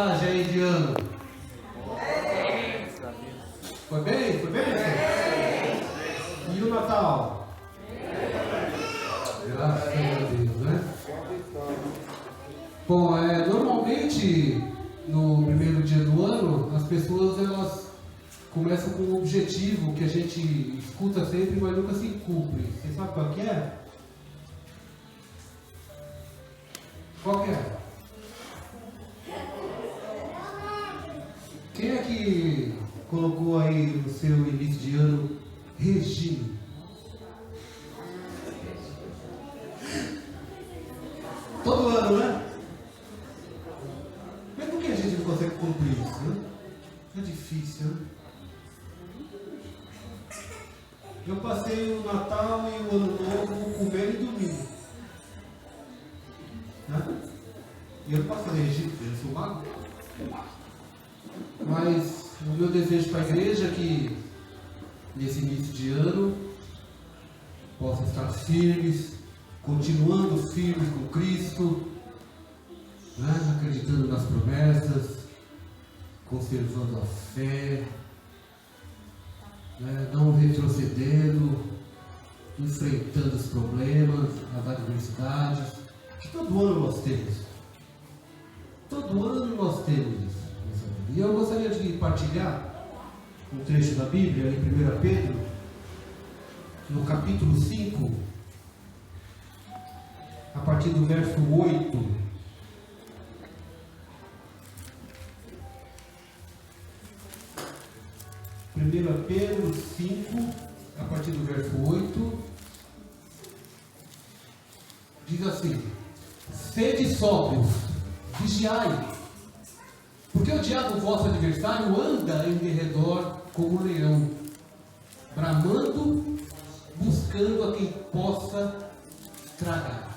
passagem aí de ano? Foi bem? Foi bem? E o Natal? Graças a Deus, né? Bom, normalmente no primeiro dia do ano as pessoas elas começam com um objetivo que a gente escuta sempre, mas nunca se cumpre. Você sabe qual que é? Qual que é? Quem é que colocou aí no seu início de ano regime? Todo ano, né? Mas por que a gente não consegue cumprir isso, né? É difícil, né? Eu passei o Natal e o Ano Novo comendo e dormindo. Né? E eu não posso fazer regime, eu sou mago. Mas o meu desejo para a igreja é que nesse início de ano possa estar firmes, continuando firmes com Cristo, né? Acreditando nas promessas, conservando a fé, né? Não retrocedendo, enfrentando os problemas, as adversidades, que todo ano nós temos. Todo ano nós temos isso. E eu gostaria de partilhar um trecho da Bíblia, em 1 Pedro, no capítulo 5, a partir do verso 8. 1 Pedro 5, a partir do verso 8, diz assim: sede sóbrios, vigiai, porque o diabo, vosso adversário, anda em derredor como um leão, bramando, buscando a quem possa tragar.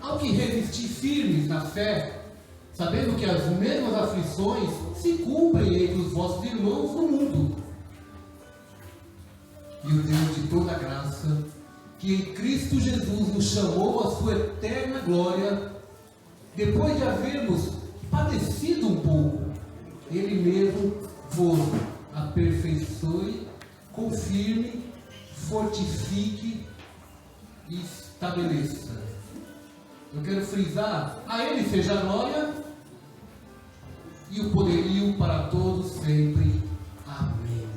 Ao que resistir firmes na fé, sabendo que as mesmas aflições se cumprem entre os vossos irmãos no mundo. E o Deus de toda graça, que em Cristo Jesus nos chamou à sua eterna glória, depois de havermos padecido um pouco, Ele mesmo vos aperfeiçoe, confirme, fortifique e estabeleça. Eu quero frisar: a Ele seja a glória e o poderio para todos sempre. Amém.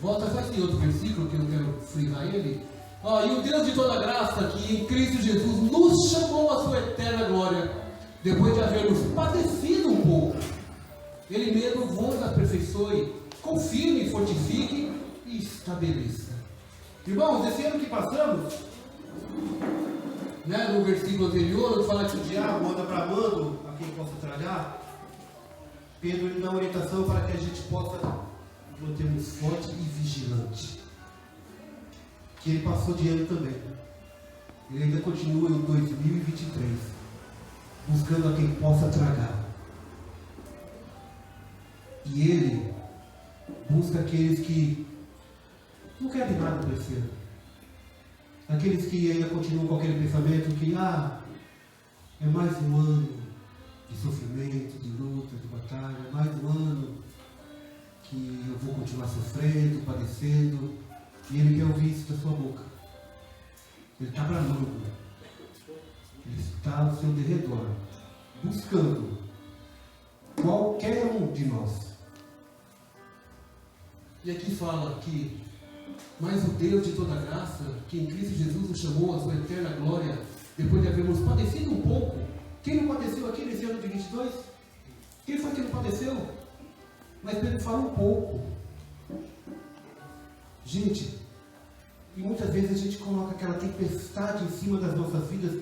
Volta só esse outro versículo que eu quero frisar ele. E o Deus de toda graça, que em Cristo Jesus nos chamou à sua eterna glória, depois de havermos padecido um pouco, Ele mesmo vos aperfeiçoe, confirme, fortifique e estabeleça. Irmãos, esse ano que passamos, né, no versículo anterior, fala que o diabo anda bramando a quem possa tragar. Pedro ele dá uma orientação para que a gente possa mantermos forte e vigilante. Que ele passou de ano também. Ele ainda continua em 2023, buscando a quem possa tragar. E ele busca aqueles que não querem nada para esse ano. Aqueles que ainda continuam com aquele pensamento que é mais um ano de sofrimento, de luta, de batalha, é mais um ano que eu vou continuar sofrendo, padecendo. E ele quer ouvir isso da sua boca. Ele está bramando. Ele está ao seu derredor, buscando qualquer um de nós. E aqui fala que, mas o Deus de toda graça, que em Cristo Jesus nos chamou à sua eterna glória, depois de havermos padecido um pouco. Quem não padeceu aqui nesse ano de 22? Quem foi que não padeceu? Mas Pedro fala um pouco. Gente, e muitas vezes a gente coloca aquela tempestade em cima das nossas vidas,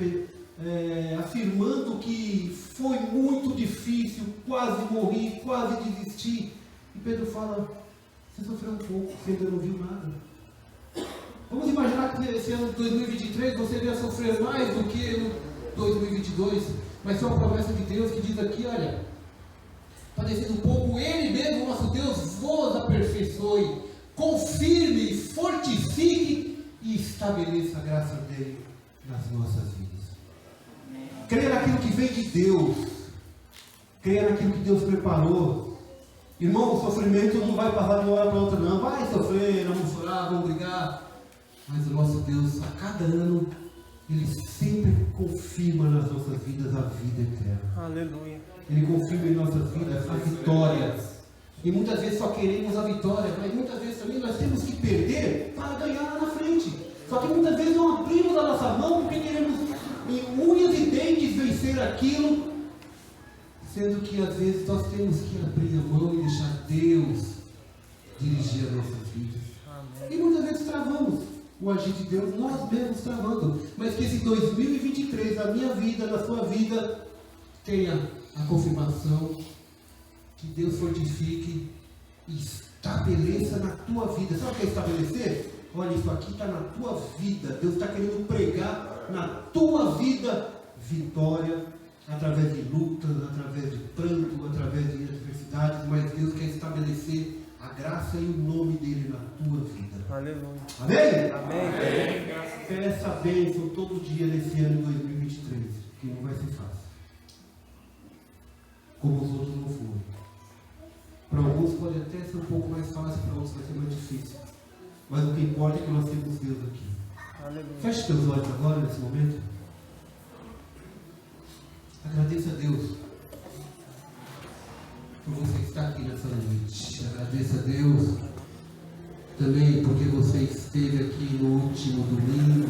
afirmando que foi muito difícil, quase morri, quase desisti. E Pedro fala: você sofreu um pouco, você ainda não viu nada. Vamos imaginar que nesse ano de 2023 você iria sofrer mais do que no 2022, mas é uma promessa de Deus que diz aqui: olha, padecendo um pouco, Ele mesmo, nosso Deus, vos aperfeiçoe, confirme, fortifique e estabeleça a graça dele nas nossas vidas. Crer naquilo que vem de Deus, Creia naquilo que Deus preparou. Irmão, o sofrimento não vai passar de uma hora para outra, não. Vai sofrer, não vamos chorar, vamos brigar. Mas o nosso Deus, a cada ano, Ele sempre confirma nas nossas vidas a vida eterna. Aleluia. Ele confirma em nossas vidas a vitória. E muitas vezes só queremos a vitória, mas muitas vezes também nós temos que perder para ganhar lá na frente. Só que muitas vezes não abrimos a nossa mão porque queremos em unhas e dentes vencer aquilo, sendo que às vezes nós temos que abrir a mão e deixar Deus dirigir as nossas vidas. Amém. E muitas vezes travamos o agir de Deus, nós mesmos travando. Mas que esse 2023, na minha vida, na sua vida, tenha a confirmação que Deus fortifique e estabeleça na tua vida. Sabe o que é estabelecer? Olha, isso aqui está na tua vida. Deus está querendo pregar na tua vida vitória, através de lutas, através de pranto, através de adversidades, mas Deus quer estabelecer a graça e o nome dele na tua vida. Aleluia. Amém? Amém. Peça a bênção todo dia nesse ano de 2023, que não vai ser fácil, como os outros não foram. Para alguns pode até ser um pouco mais fácil, para outros vai ser mais difícil. Mas o que importa é que nós temos Deus aqui. Aleluia. Feche teus olhos agora, nesse momento. Agradeça a Deus por você estar aqui nessa noite. Agradeça a Deus também porque você esteve aqui no último domingo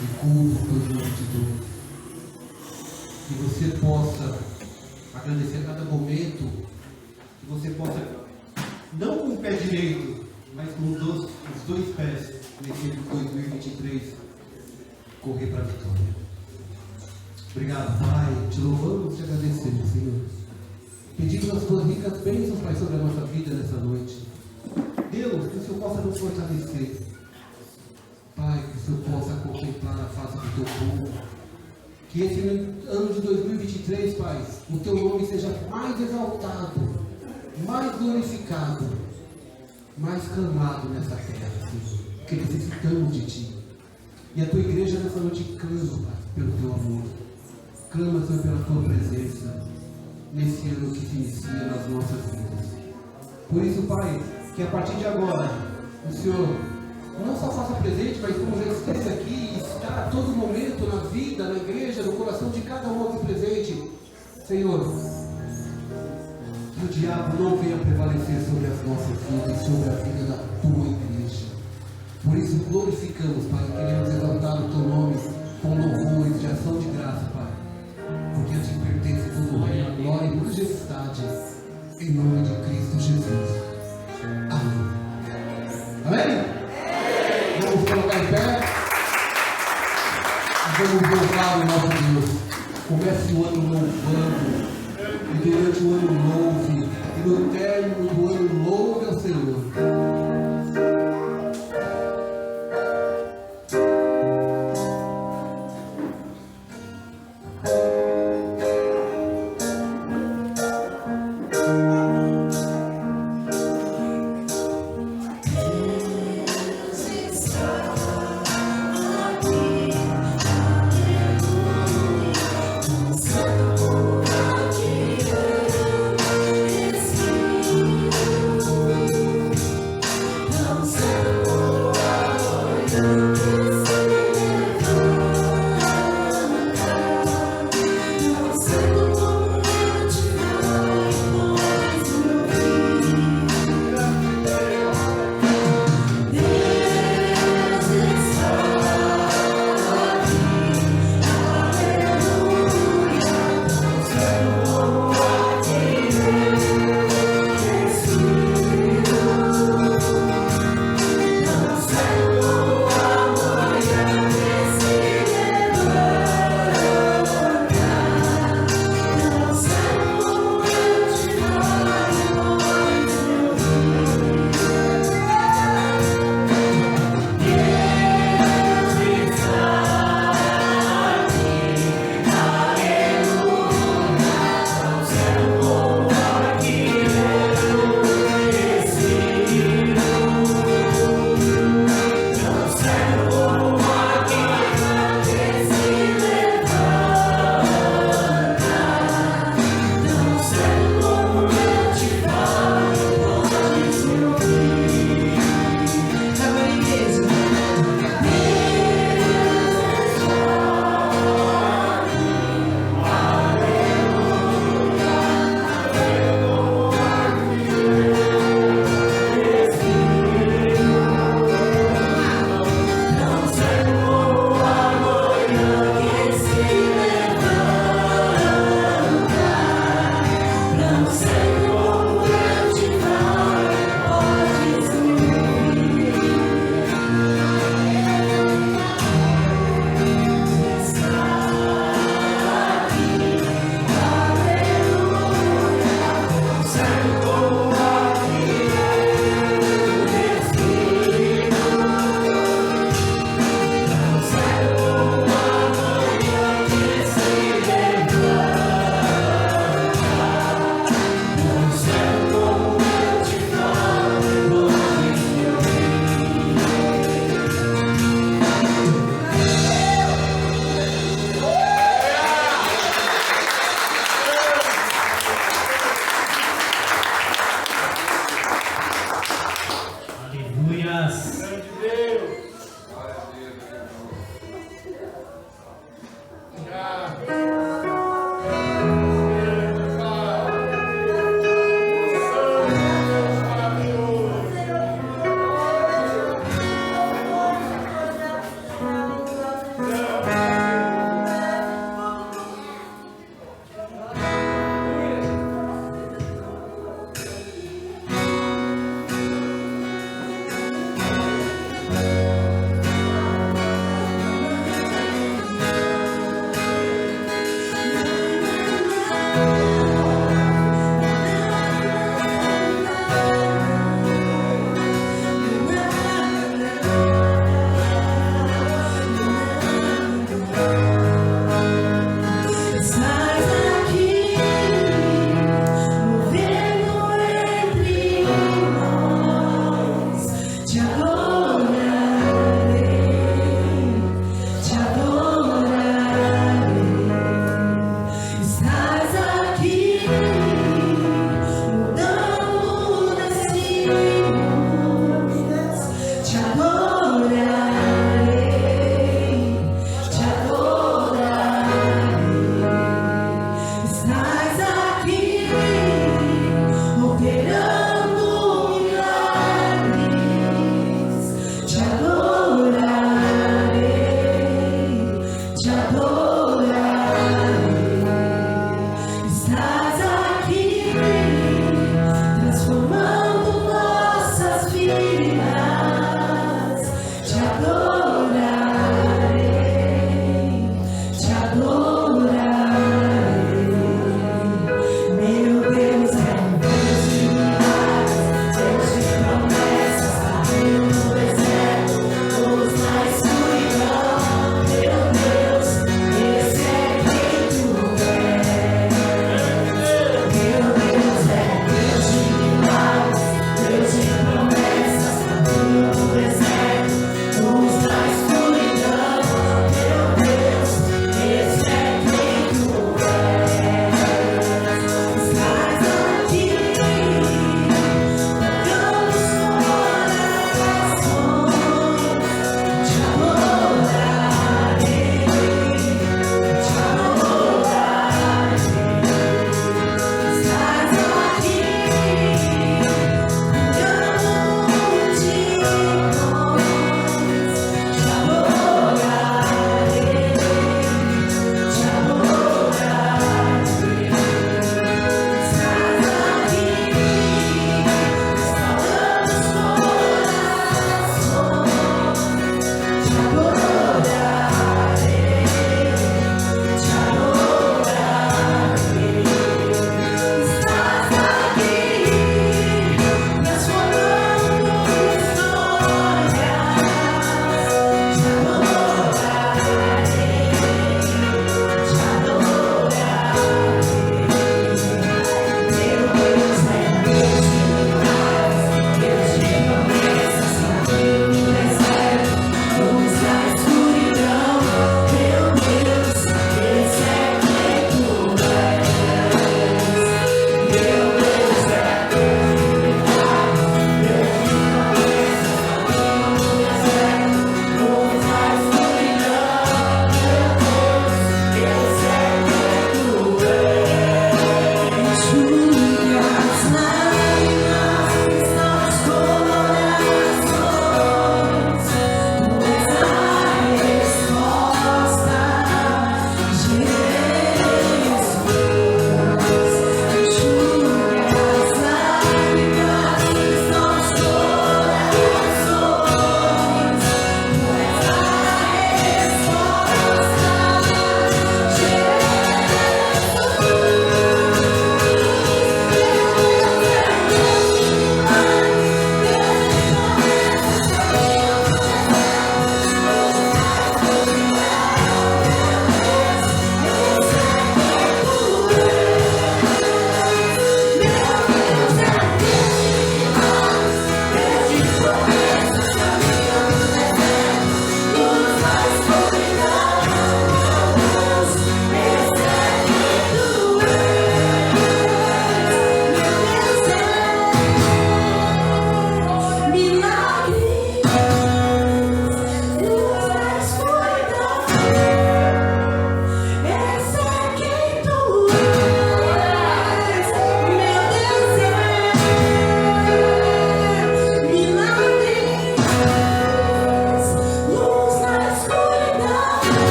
de culto 2022. Que você possa agradecer a cada momento, que você possa, não com o pé direito, mas com os dois pés, nesse ano de 2023, correr para a vitória. Obrigado, Pai. Te louvamos e te agradecemos, Senhor. Pedimos as tuas ricas bênçãos, Pai, sobre a nossa vida nessa noite. Deus, que o Senhor possa nos fortalecer. Pai, que o Senhor possa contemplar a face do teu povo. Que esse ano de 2023, Pai, o teu nome seja mais exaltado, mais glorificado, mais clamado nessa terra, Senhor. Porque necessitamos de Ti. E a tua igreja nessa noite clama, Pai, pelo teu amor. Clama, Senhor, pela tua presença nesse ano que se inicia nas nossas vidas. Por isso, Pai, que a partir de agora o Senhor não só faça presente, mas como já esteve aqui e está a todo momento na vida, na igreja, no coração de cada um aqui presente, Senhor, que o diabo não venha prevalecer sobre as nossas vidas e sobre a vida da tua igreja. Por isso glorificamos, Pai, queremos exaltar o teu nome com louvores de ação de graça, Pai, porque a ti pertence todo o reino, a glória e majestade, em nome de Cristo Jesus. Amém. Amém? Vamos colocar em pé e vamos louvar o nosso Deus. Comece o ano louvando, e durante o ano louve, e no término do ano louve ao Senhor. Santo,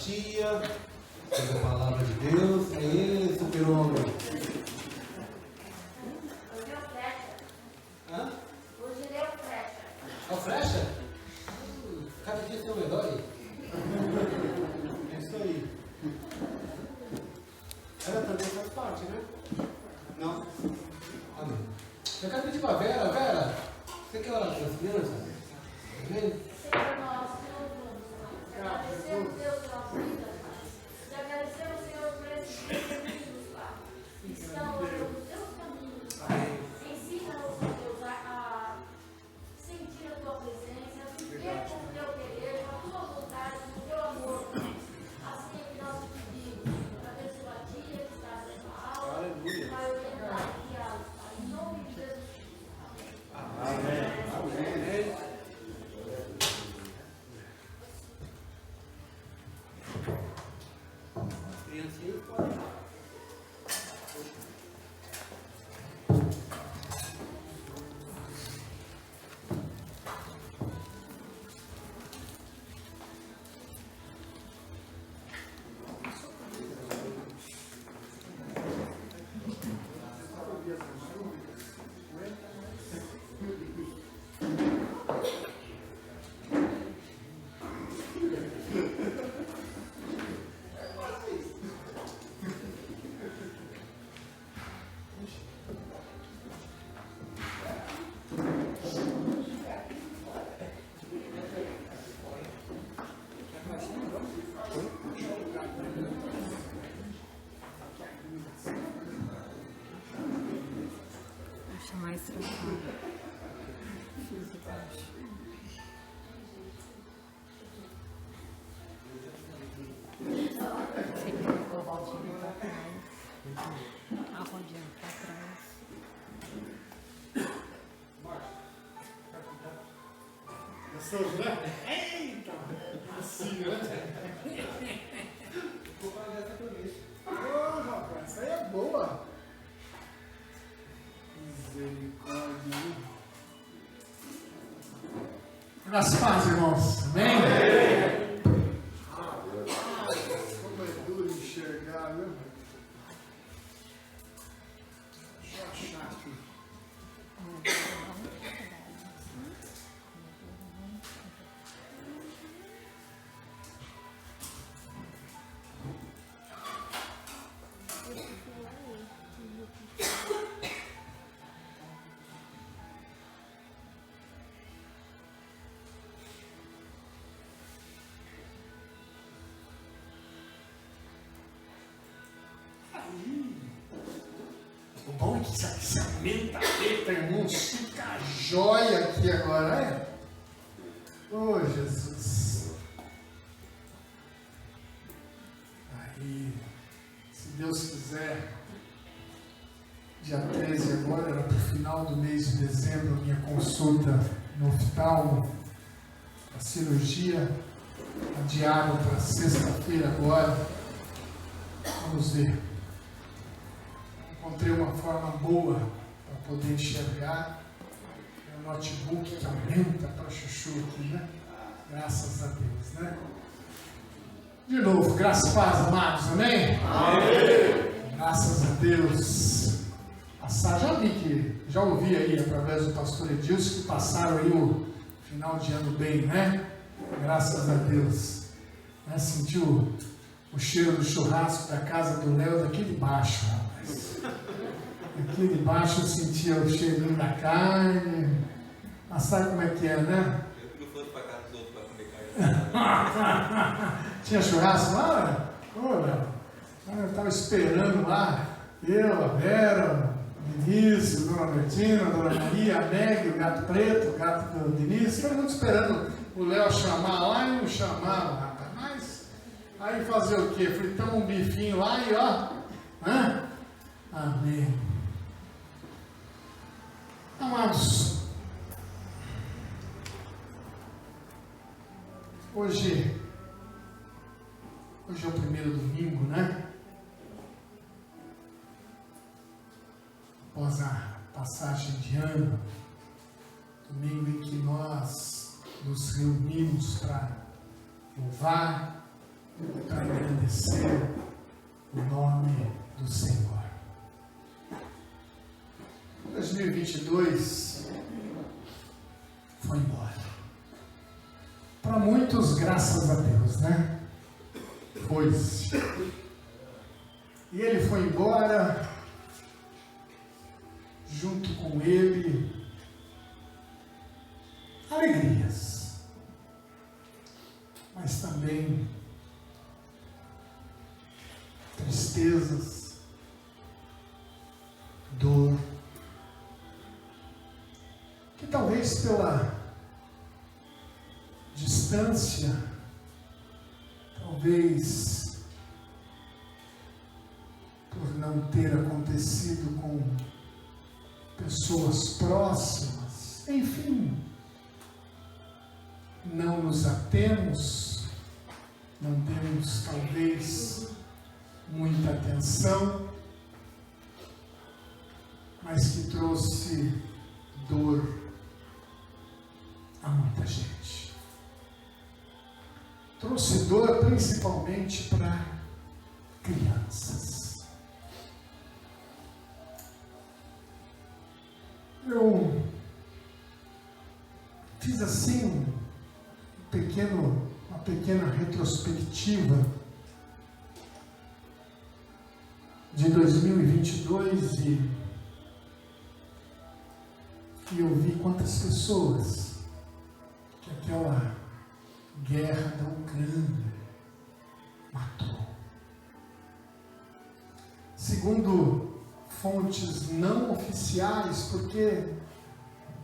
simpatia, pela palavra de Deus. É ele, super-homem. Hoje é o Flecha. Hã? Hoje ele é o Flecha. A flecha? Cada dia tem um herói. É isso aí. Ela também faz parte, né? Não? Amém. Eu quero pedir para Vera. Vera, você quer orar para as crianças? Amém? Senhor nosso, te agradecemos, Deus, pela vida. Te agradecemos, Senhor, por esses meninos lá. Que estão olhando os teus caminhos, Pai. Ensina-nos, Deus, a sentir a tua presença, a viver com o teu querer, com a tua vontade, com o teu amor. Assim é que nós te pedimos. Abençoa a tia que está dando aula. Aleluia. Vai orientar e guiá-los, Pai. Em nome de Jesus. Amém. Amém. Criancinha pode. Acho mais tranquilo. Você colocou a rodinha pra trás. A rodinha pra trás. Gostoso, né? Eita! Assim, né? Ô, rapaz, essa aí é boa. Misericórdia. Nas paz, irmãos. Amém? Como é duro enxergar, viu? Deixa eu achar aqui. O bom é que se aumenta a letra, irmão, fica jóia aqui agora, é? Ô, Jesus. Aí, se Deus quiser, dia 13 agora, era para o final do mês de dezembro, minha consulta no oftalmo, a cirurgia, adiada para sexta-feira agora. Vamos ver. Encontrei uma forma boa para poder enxergar. É o notebook que aumenta para chuchu aqui, né? Graças a Deus, né? De novo, graças a paz, amados, amém? Amém! Graças a Deus. Já vi que, já ouvi aí através do pastor Edilson que passaram aí o final de ano bem, né? Graças a Deus. Né? Sentiu o cheiro do churrasco da casa do Léo daqui de baixo, rapaz. Aqui de baixo eu sentia o cheirinho da carne. Mas sabe como é que é, né? Eu que não fosse para casa dos outros para comer carne. Tinha churrasco lá? Ô, Léo. Eu estava esperando lá. Eu, a Vera, o Vinícius, a Dona Bertina, a Dona Maria, a Meg, o gato preto, o gato do Vinícius. Todo mundo esperando o Léo chamar lá e não chamava, rapaz. Mas aí fazer o quê? Fritamos um bifinho lá e ó. Hã? Amém. Amados, hoje é o primeiro domingo, né? Após a passagem de ano, domingo em que nós nos reunimos para louvar, para engrandecer o nome do Senhor. 2022 foi embora. Para muitos, graças a Deus, né? Foi-se. E ele foi embora, junto com ele, alegrias, mas também tristezas, dor, que talvez pela distância, talvez por não ter acontecido com pessoas próximas, enfim, não nos atemos, não demos talvez muita atenção, mas que trouxe dor a muita gente. Trouxe dor principalmente para crianças. Eu fiz assim uma pequena retrospectiva de 2022 e eu vi quantas pessoas que aquela guerra da Ucrânia matou. Segundo fontes não oficiais, porque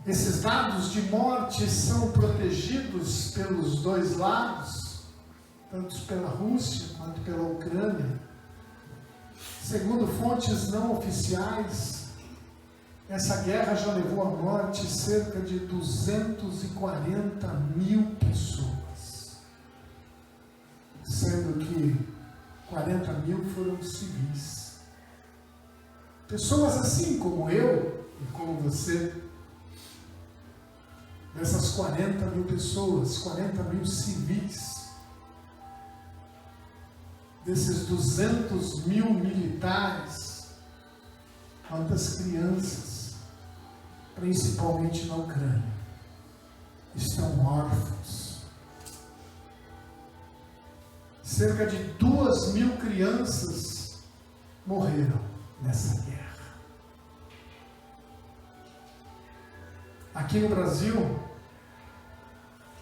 esses dados de morte são protegidos pelos dois lados, tanto pela Rússia quanto pela Ucrânia. Segundo fontes não oficiais, essa guerra já levou à morte cerca de 240 mil pessoas, sendo que 40 mil foram civis. Pessoas assim como eu e como você. Dessas 40 mil pessoas, 40 mil civis, desses 200 mil militares, quantas crianças, principalmente na Ucrânia, estão órfãos. Cerca de 2.000 crianças morreram nessa guerra. Aqui no Brasil,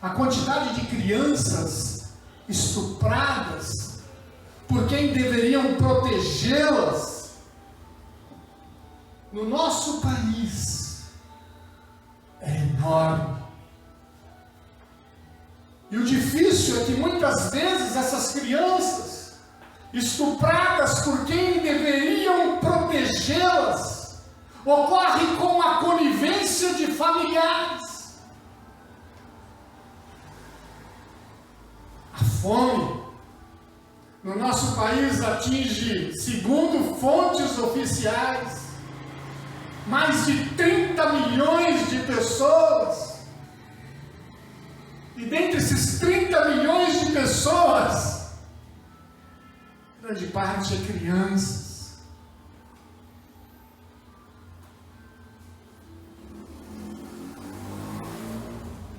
a quantidade de crianças estupradas por quem deveriam protegê-las no nosso país é enorme. E o difícil é que muitas vezes essas crianças estupradas por quem deveriam protegê-las ocorre com a conivência de familiares. A fome no nosso país atinge, segundo fontes oficiais, mais de 30 milhões de pessoas. E dentre esses 30 milhões de pessoas, grande parte é crianças.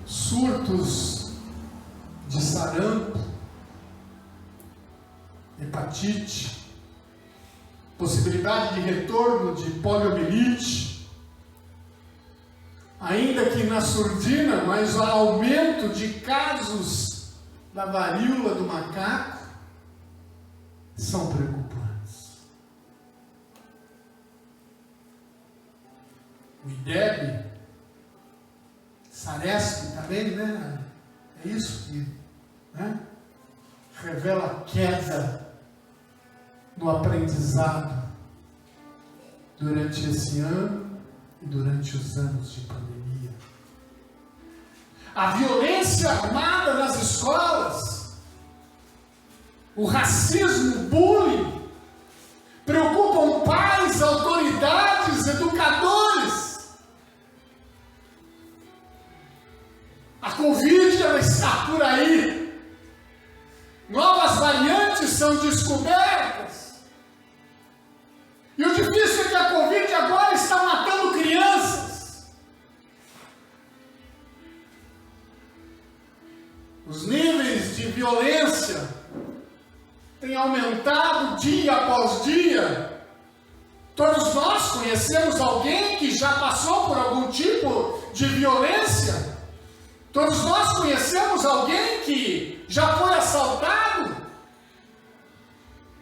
Surtos de sarampo, hepatite, possibilidade de retorno de poliomielite, ainda que na surdina, mas o aumento de casos da varíola do macaco são preocupantes. O IDEB, Saresp também, né? É isso que, né? Revela queda no aprendizado durante esse ano e durante os anos de pandemia. A violência armada nas escolas, o racismo, o bullying, preocupam pais, autoridades, educadores. A Covid, ela está por aí. Novas variantes descobertas. E o difícil é que a Covid agora está matando crianças. Os níveis de violência têm aumentado dia após dia. Todos nós conhecemos alguém que já passou por algum tipo de violência. Todos nós conhecemos alguém que já foi assaltado.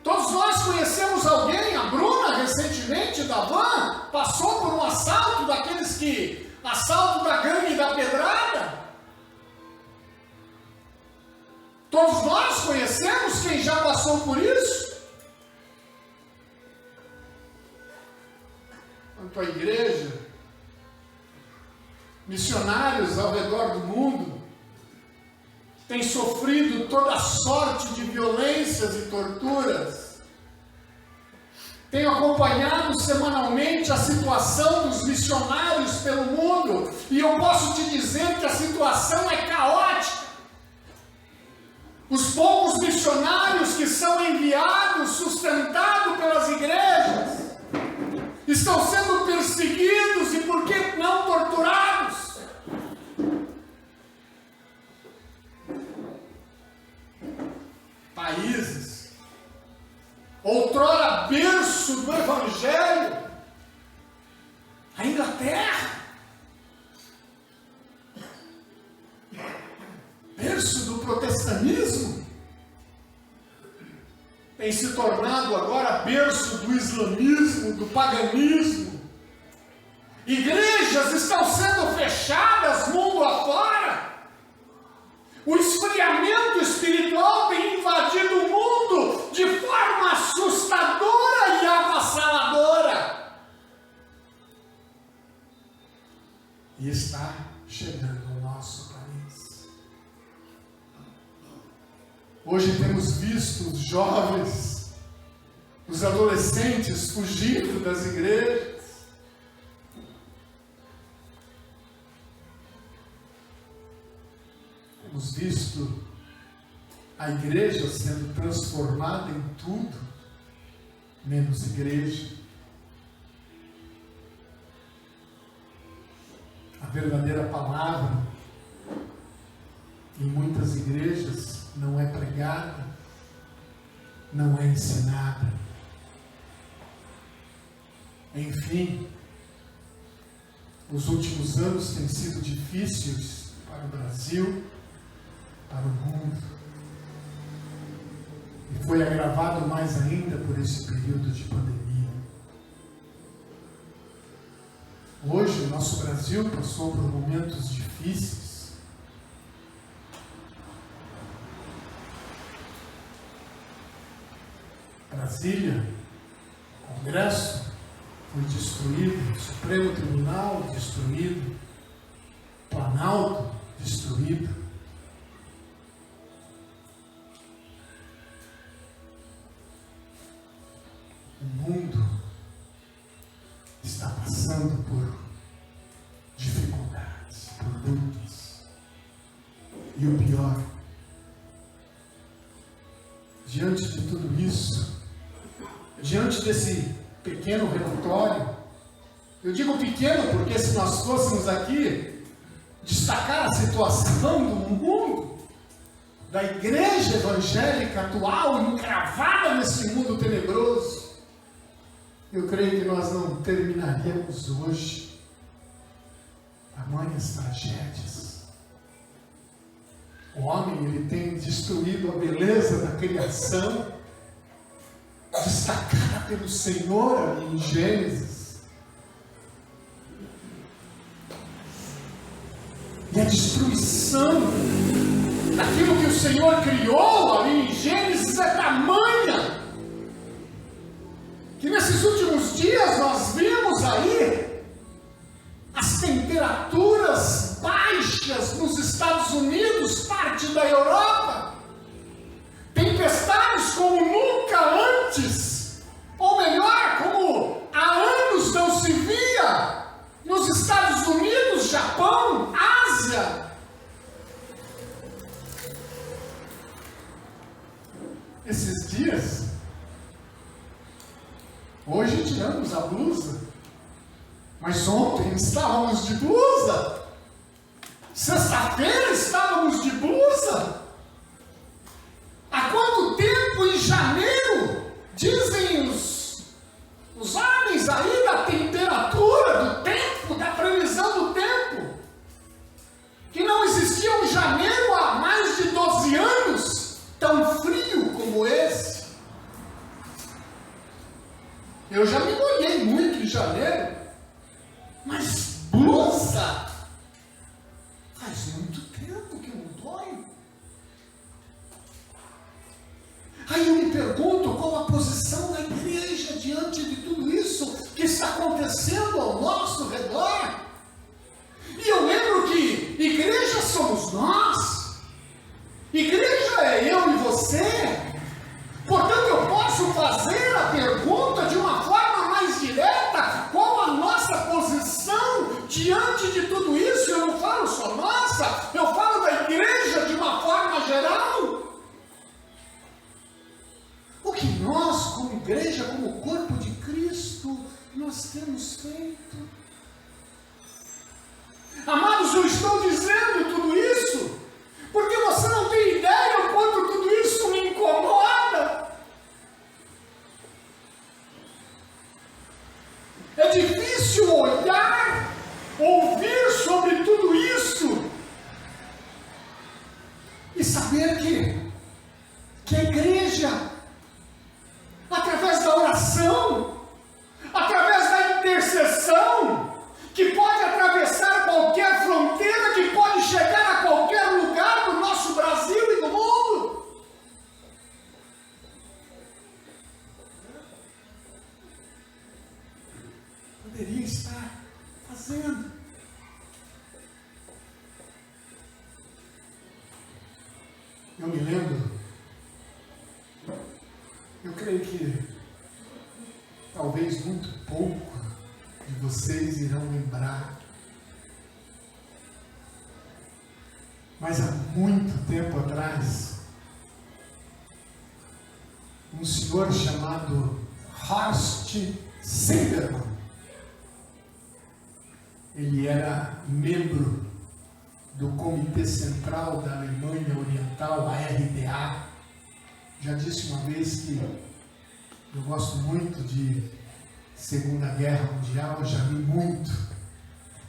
Todos nós conhecemos alguém, a Bruna, recentemente, da Van, passou por um assalto daqueles que... assalto da gangue da pedrada. Todos nós conhecemos quem já passou por isso. Quanto à igreja, missionários ao redor do mundo têm sofrido toda sorte de violências e torturas. Tenho acompanhado semanalmente a situação dos missionários pelo mundo e eu posso te dizer que a situação é caótica. Os poucos missionários que são enviados, sustentados pelas igrejas, estão sendo perseguidos e, por que não, torturados. Países, outrora berço do Evangelho, a Inglaterra, berço do protestantismo, tem se tornado agora berço do islamismo, do paganismo. Igrejas estão sendo fechadas mundo afora. O esfriamento espiritual tem invadido o mundo de forma assustadora e avassaladora. E está chegando ao nosso país. Hoje temos visto os jovens, os adolescentes fugindo das igrejas. Temos visto a igreja sendo transformada em tudo, menos igreja. A verdadeira palavra, em muitas igrejas, não é pregada, não é ensinada. Enfim, os últimos anos têm sido difíceis para o Brasil, para o mundo. E foi agravado mais ainda por esse período de pandemia. Hoje, o nosso Brasil passou por momentos difíceis. Brasília, Congresso foi destruído, Supremo Tribunal destruído, Planalto destruído. O mundo está passando por dificuldades, por lutas. E o pior, diante de tudo isso, diante desse pequeno relatório, eu digo pequeno porque se nós fôssemos aqui destacar a situação do mundo, da igreja evangélica atual, encravada nesse mundo tenebroso, eu creio que nós não terminaríamos hoje. Tamanhas tragédias. O homem, ele tem destruído a beleza da criação, destacada pelo Senhor ali em Gênesis. E a destruição daquilo que o Senhor criou ali em Gênesis é tamanha, que nesses últimos dias nós vimos aí as temperaturas baixas nos Estados Unidos, parte da Europa, tempestades como nunca antes, ou melhor, como há anos não se via, nos Estados Unidos, Japão, Ásia. Esses dias, Hoje tiramos a blusa, mas ontem estávamos de blusa. Sexta-feira estávamos de blusa. Há quanto tempo em janeiro, dizem os homens aí da temperatura, do tempo, da previsão do tempo, que não existia um janeiro há mais de 12 anos tão frio como esse. Eu já me molhei muito em janeiro, mas blusa, faz muito tempo que eu não dói. Aí eu me pergunto qual a posição da igreja diante de tudo isso que está acontecendo ao nosso redor. E eu lembro que igreja somos nós, igreja é eu e você. Portanto, eu posso fazer a pergunta de uma forma mais direta: qual a nossa posição diante de tudo isso? Eu não falo só nossa, eu falo da igreja de uma forma geral. O que nós, como igreja, como corpo de Cristo, nós temos feito? Amados, eu estou dizendo tudo isso porque você não tem ideia o quanto tudo isso me incomoda. É difícil olhar, ouvir sobre tudo isso e saber que a igreja, através da oração, através da intercessão, que pode atravessar qualquer fronteira, que pode chegar a qualquer lugar do nosso Brasil e do mundo. Poderia estar fazendo. Eu me lembro, eu creio que talvez muito pouco de vocês irão lembrar, mas há muito tempo atrás, um senhor chamado Horst Zimmermann, ele era membro do Comitê Central da Alemanha Oriental, a RDA. Já disse uma vez que eu gosto muito de Segunda Guerra Mundial, eu já li muito.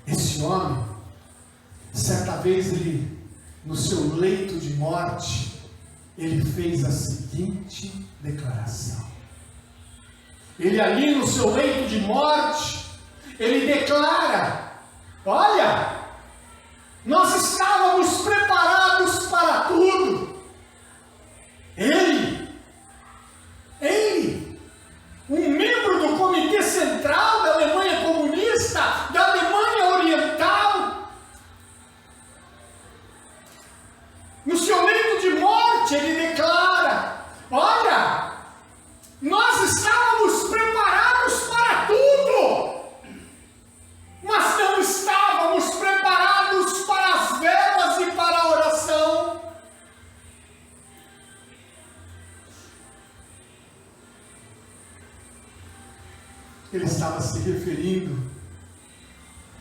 Esse homem, certa vez ele, no seu leito de morte, ele fez a seguinte declaração. Ele ali no seu leito de morte, ele declara: olha, nós estávamos preparados para tudo. Ele, um membro do Comitê Central da Alemanha Comunista, da Alemanha Oriental, no seu leito de morte, ele declara: olha, nós estávamos preparados para tudo, mas não estávamos preparados para as velas e para a oração. Ele estava se referindo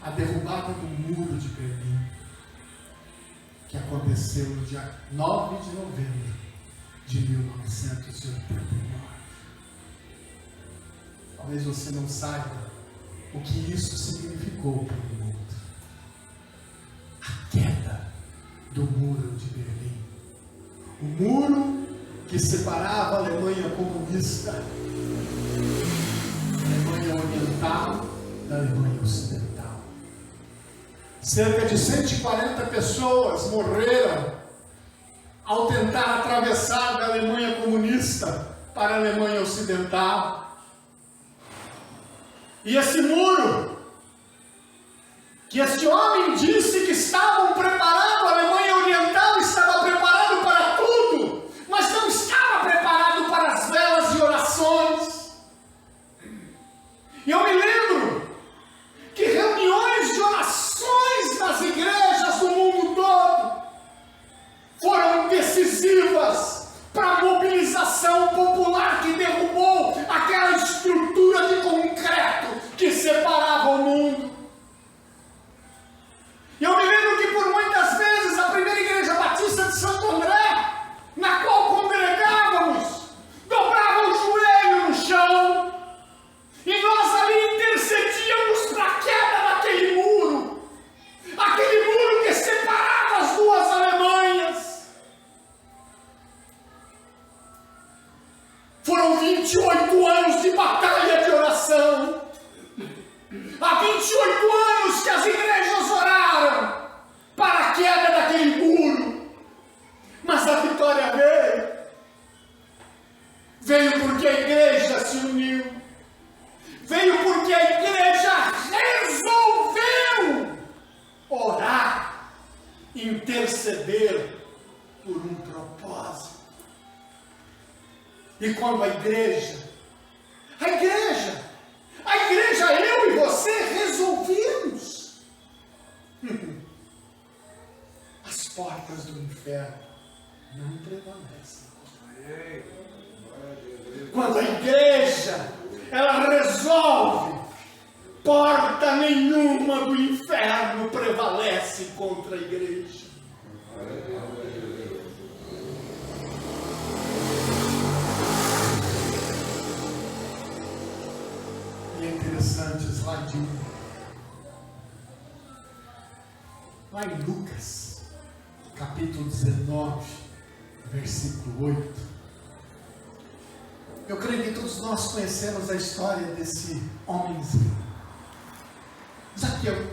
à derrubada do muro de Berlim, que aconteceu no dia 9 de novembro de 1989. Talvez você não saiba o que isso significou para o mundo. A queda do muro de Berlim. O muro que separava a Alemanha comunista, a Alemanha Oriental, da Alemanha Ocidental. Cerca de 140 pessoas morreram ao tentar atravessar da Alemanha comunista para a Alemanha Ocidental. E esse muro, que este homem disse que estavam preparados, a Alemanha Oriental estava preparado para tudo, mas não estava preparado para as velas e orações. E eu me lembro que reuniões de orações nas igrejas do mundo todo foram decisivas para a mobilização popular que derrubou aquela estrutura de interceder por um propósito. E quando a igreja, eu e você resolvemos, as portas do inferno não prevalecem. Quando a igreja, ela resolve, porta nenhuma do inferno prevalece contra a igreja. E é interessante, slide 1. Lá em Lucas, capítulo 19, versículo 8. Eu creio que todos nós conhecemos a história desse homenzinho, Zaqueu.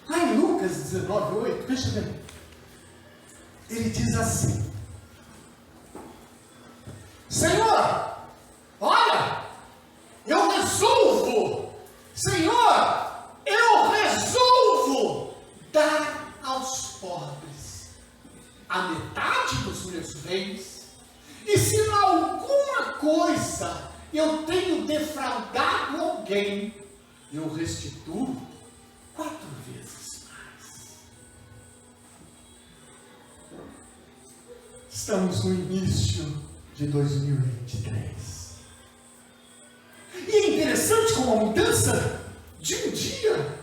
Lá em Lucas 19, 8, deixa eu ver. Ele diz assim: Senhor, olha, eu resolvo dar aos pobres a metade dos meus bens, e se em alguma coisa eu tenho defraudado alguém, eu restituo 4 vezes mais. Estamos no início de 2023. E é interessante como a mudança de um dia,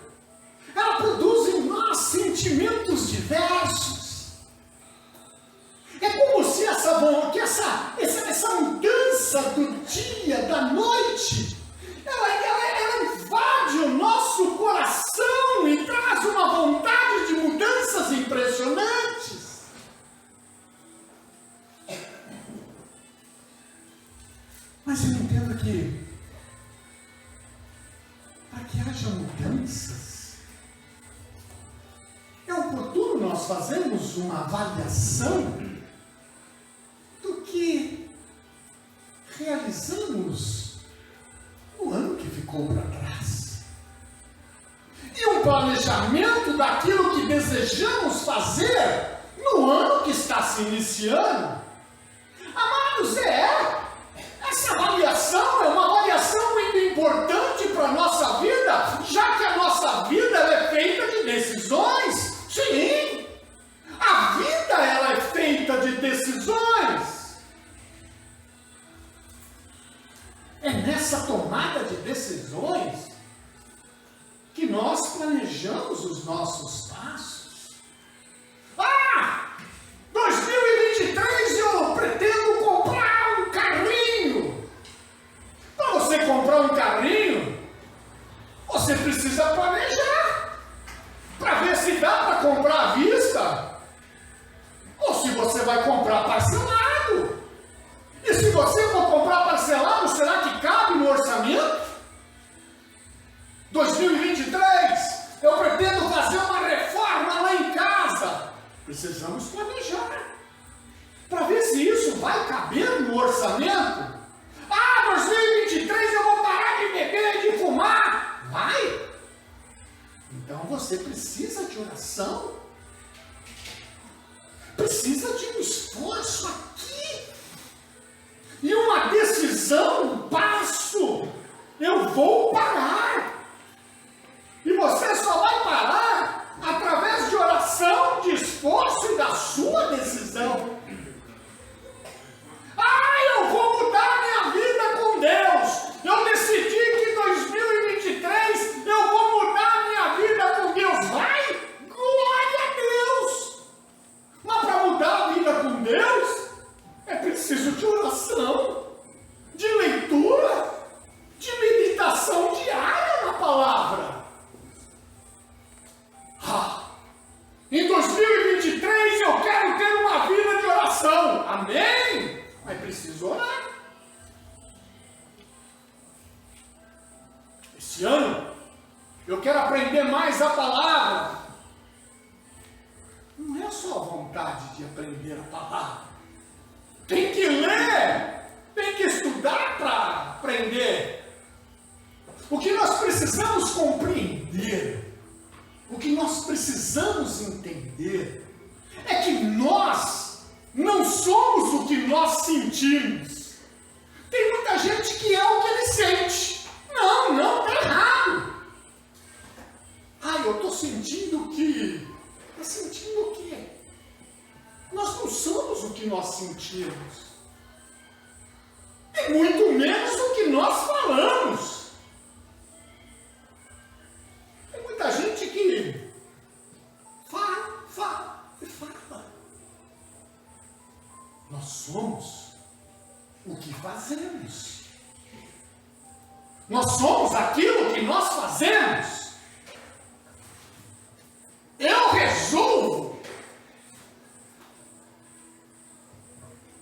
ela produz em nós sentimentos diversos. É como se essa mudança do dia, da noite, ela invade o nosso coração e traz uma vontade de mudanças impressionantes. Mas eu entendo que para que haja mudanças, é oportuno nós fazermos uma avaliação do que realizamos no ano que ficou para trás. E um planejamento daquilo que desejamos fazer no ano que está se iniciando. Amados, essa avaliação é uma avaliação muito importante para a nossa vida, já que a nossa vida ela é feita de decisões. Sim, a vida ela é feita de decisões. É nessa tomada de decisões que nós planejamos os nossos passos. 2023 eu pretendo comprar um carrinho. Para você comprar um carrinho, você precisa planejar para ver se dá para comprar à vista ou se você vai comprar parcelado. E se você for comprar parcelado, será que cabe no orçamento? 2023, eu pretendo fazer uma reforma lá em casa. Precisamos planejar para ver se isso vai caber no orçamento. 2023 eu vou parar de beber e de fumar. Vai? Então você precisa de oração. Precisa de um esforço aqui. E uma decisão, um passo. Eu vou parar. E você só vai parar através de oração, de esforço e da sua decisão. Eu vou mudar minha vida com Deus. Eu decidi que em 2023 eu vou mudar minha vida com Deus. Vai? Glória a Deus! Mas para mudar a vida com Deus, é preciso de oração, de leitura, de meditação diária na palavra. Em 2023 eu quero ter uma vida de oração. Amém? Mas preciso orar. Esse ano eu quero aprender mais a palavra. Não é só a vontade de aprender a palavra. Tem que ler, tem que estudar para aprender. O que nós precisamos compreender, o que nós precisamos entender é que nós não somos o que nós sentimos. Tem muita gente que é o que ele sente. Não, está errado. Eu estou sentindo que... Está sentindo o quê? Nós não somos o que nós sentimos. E muito menos o que nós falamos. Tem muita gente que fala e fala. Nós somos o que fazemos. Nós somos aquilo que nós fazemos. Eu resolvo.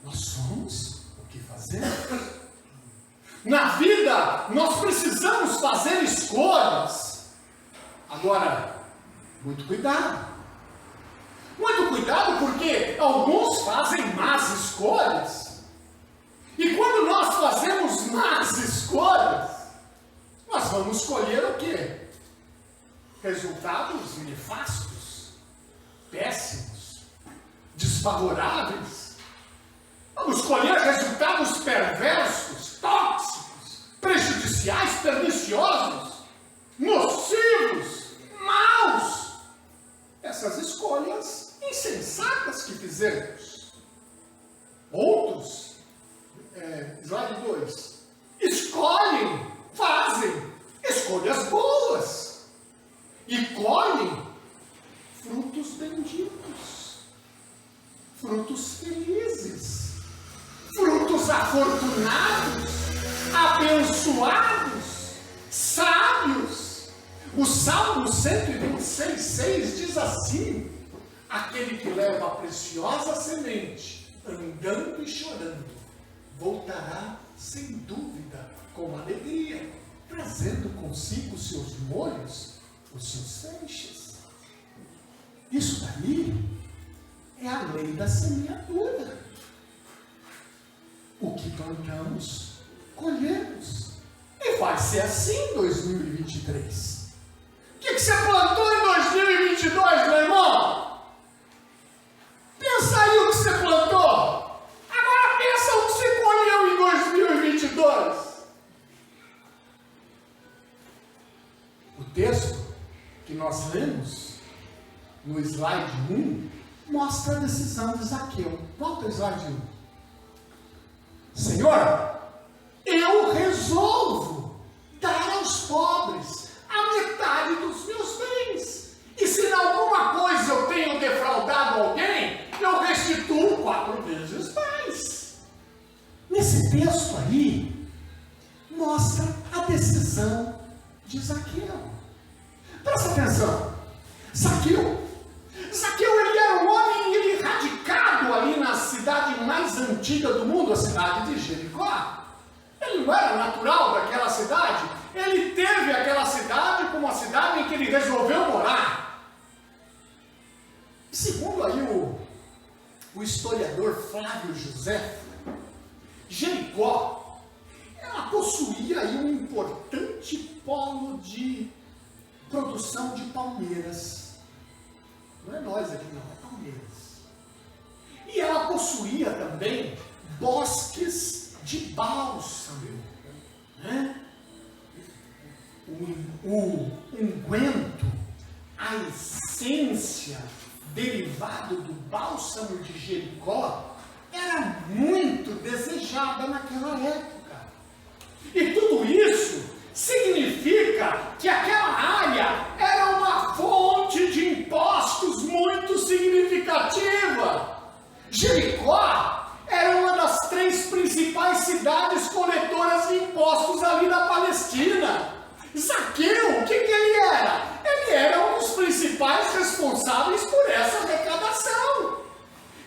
Nós somos o que fazemos. Na vida, nós precisamos fazer escolhas. Agora, muito cuidado. Muito cuidado, porque alguns fazem más escolhas. E quando nós fazemos más escolhas, nós vamos escolher o quê? Resultados nefastos, péssimos, desfavoráveis. Vamos escolher resultados perversos, tóxicos, prejudiciais, perniciosos, nocivos, maus. Essas escolhas insensatas que fizemos. Outros, slide 2, escolhem, fazem escolhas boas e colhem frutos benditos, frutos felizes, frutos afortunados, abençoados, sábios. O Salmo 126:6 diz assim: aquele que leva a preciosa semente, andando e chorando, voltará sem dúvida com alegria, trazendo consigo os seus molhos, os seus feixes. Isso daí é a lei da semeadura. O que plantamos, colhemos. E vai ser assim em 2023. O que você plantou em 2022, meu irmão? Pensa aí o que você plantou. Agora pensa o que você colheu em 2022. O texto que nós lemos no slide 1 mostra a decisão de Zaqueu. Volta ao slide 1. Senhor, eu resolvo dar aos pobres a metade dos meus bens. E se em alguma coisa eu tenho defraudado alguém, eu restituo 4 vezes mais. Nesse texto aí, mostra a decisão de Zaqueu. Presta atenção. Zaqueu, ele era um homem radicado ali na cidade mais antiga do mundo, a cidade de Jericó. Ele não era natural daquela cidade. Ele teve aquela cidade como a cidade em que ele resolveu morar. Segundo aí o historiador Flávio José, Jericó, ela possuía aí um importante polo de produção de palmeiras. Não é nós aqui não, é palmeiras. E ela possuía também bosques de bálsamo, né? O unguento, a essência derivada do bálsamo de Jericó era muito desejada naquela época. E tudo isso significa que aquela área era uma fonte de impostos muito significativa. Jericó era uma das 3 principais cidades coletoras de impostos ali da Palestina. Zaqueu, o que ele era? Ele era um dos principais responsáveis por essa arrecadação.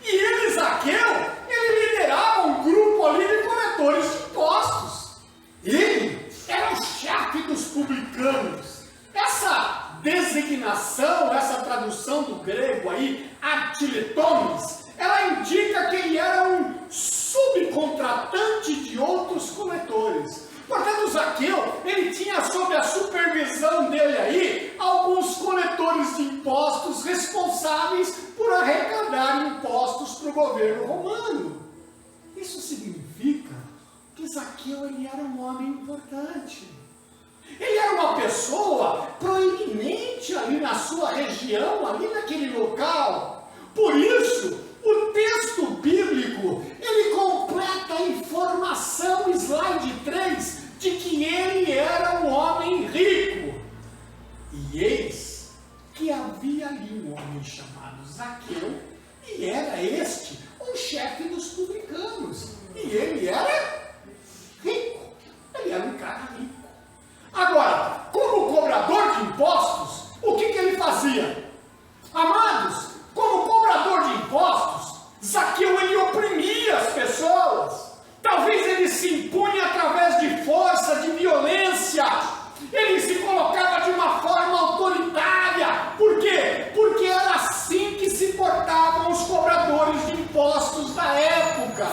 E ele, Zaqueu, ele liderava um grupo ali de coletores de impostos. Ele era o chefe dos publicanos. Essa designação, essa tradução do grego aí, artiletones, ela indica que ele era um subcontratante de outros coletores. Portanto, Zaqueu, ele tinha sob a supervisão dele aí alguns coletores de impostos para o governo romano. Isso significa que Zaqueu ele era um homem importante. Ele era uma pessoa proeminente ali na sua região, ali naquele local. Por isso, o texto bíblico, ele completa a informação, slide 3, de que ele era um homem rico. E eis que havia ali um homem chamado Zaqueu, e era este o chefe dos publicanos. E ele era rico. Ele era um cara rico. Agora, como cobrador de impostos, o que ele fazia? Amados, como cobrador de impostos, Zaqueu ele oprimia as pessoas. Talvez ele se impunha através de força, de violência. Ele se colocava de uma forma autoritária. Por quê? Porque era assim que se portavam os cobradores de impostos da época.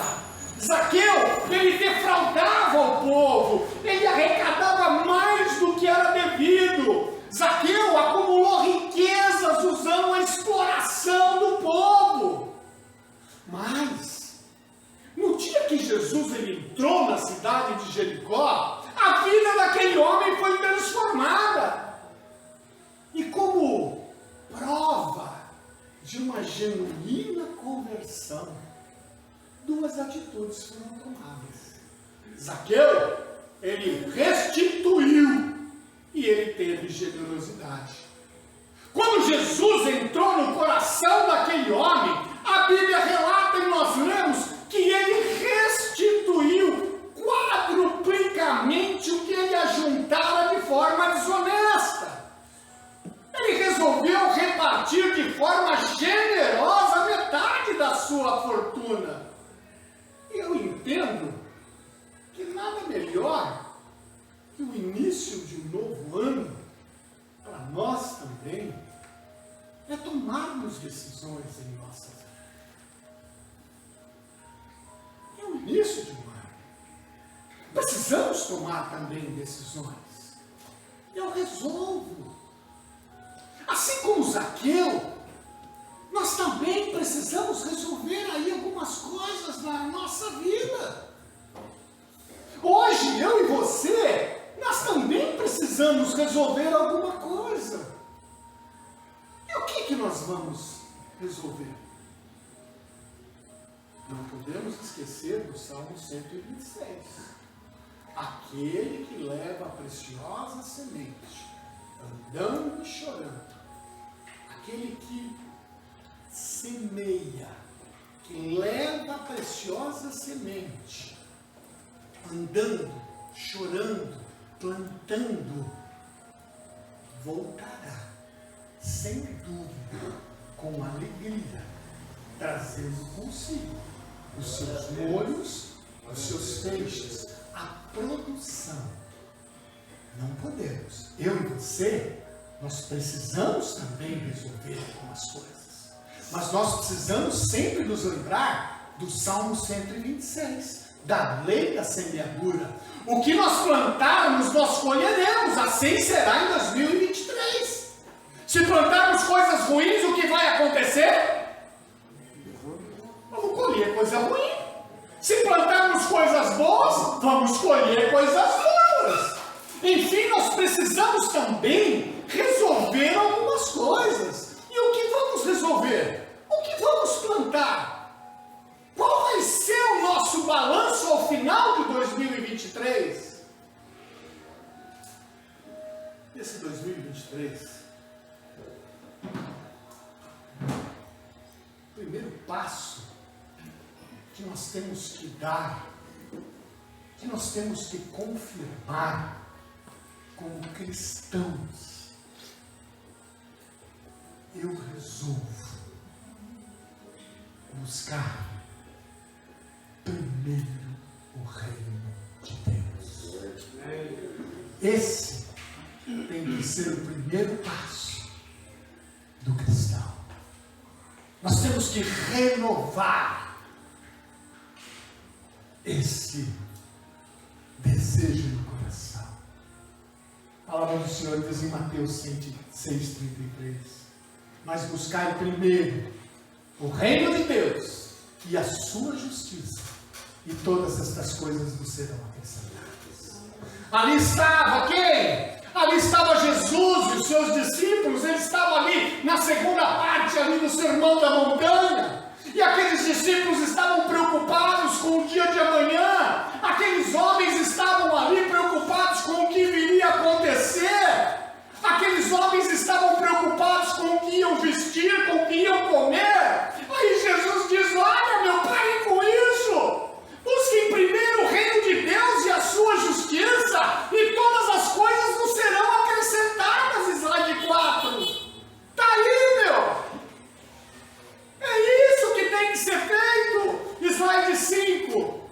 Zaqueu, ele defraudava o povo, ele arrecadava mais do que era devido. Zaqueu acumulou riquezas usando a exploração do povo. Mas, no dia que Jesus ele entrou na cidade de Jericó, a vida daquele homem foi transformada. E como prova de uma genuína conversão, duas atitudes foram tomadas. Zaqueu, ele restituiu e ele teve generosidade. Quando Jesus entrou no coração daquele homem, a Bíblia relata e nós lemos que ele restituiu quadruplicamente o que ele ajuntara de forma desonesta. Ele resolveu repartir de forma generosa metade da sua fortuna. Eu entendo que nada melhor que o início de um novo ano, para nós também, é tomarmos decisões em nossa vida. É o início de um ano. Precisamos tomar também decisões. Eu resolvo. Assim como Zaqueu, nós também precisamos resolver aí algumas coisas na nossa vida. Hoje, eu e você, nós também precisamos resolver alguma coisa. E o que nós vamos resolver? Não podemos esquecer do Salmo 126. Aquele que leva a preciosa semente, andando e chorando. Aquele que semeia, que leva a preciosa semente, andando, chorando, plantando, voltará, sem dúvida, com alegria, trazendo consigo os seus molhos, os seus feixes, a produção. Não podemos, eu e você, nós precisamos também resolver algumas coisas, mas nós precisamos sempre nos lembrar do Salmo 126, da lei da semeadura. O que nós plantarmos, nós colheremos, assim será em 2023. Se plantarmos coisas ruins, o que vai acontecer? Vamos colher coisa ruim. Se plantarmos coisas boas, vamos colher coisas boas. Enfim, nós precisamos também resolver algumas coisas. E o que vamos resolver? O que vamos plantar? Qual vai ser o nosso balanço ao final de 2023? Esse 2023, o primeiro passo que nós temos que dar, que nós temos que confirmar como cristãos, eu resolvo buscar primeiro o reino de Deus. Esse tem que ser o primeiro passo do cristão. Nós temos que renovar esse desejo no coração. A palavra do Senhor diz em Mateus 6,33: mas buscai primeiro o reino de Deus e a sua justiça, e todas estas coisas vos serão acrescentadas. Ali estava quem? Ali estava Jesus e os seus discípulos. Eles estavam ali na segunda parte ali do Sermão da Montanha. E aqueles discípulos estavam preocupados com o dia de amanhã. Aqueles homens estavam ali preocupados com o que viria a acontecer. Aqueles homens estavam preocupados com o que iam vestir, com o que iam comer. Aí Jesus diz: olha, meu, parem com isso. Busquem primeiro o reino de Deus e a sua justiça, e todas as coisas nos serão acrescentadas. Slide 4. Está aí, meu. É isso que tem que ser feito. Slide 5.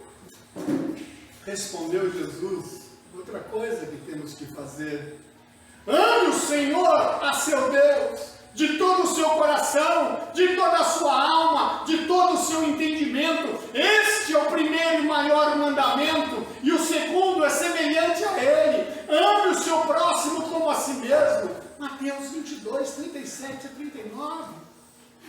Respondeu Jesus: outra coisa que temos que fazer. Ame o Senhor, a seu Deus, de todo o seu coração, de toda a sua alma, de todo o seu entendimento. Este é o primeiro e maior mandamento, e o segundo é semelhante a ele: ame o seu próximo como a si mesmo. Mateus 22, 37 a 39.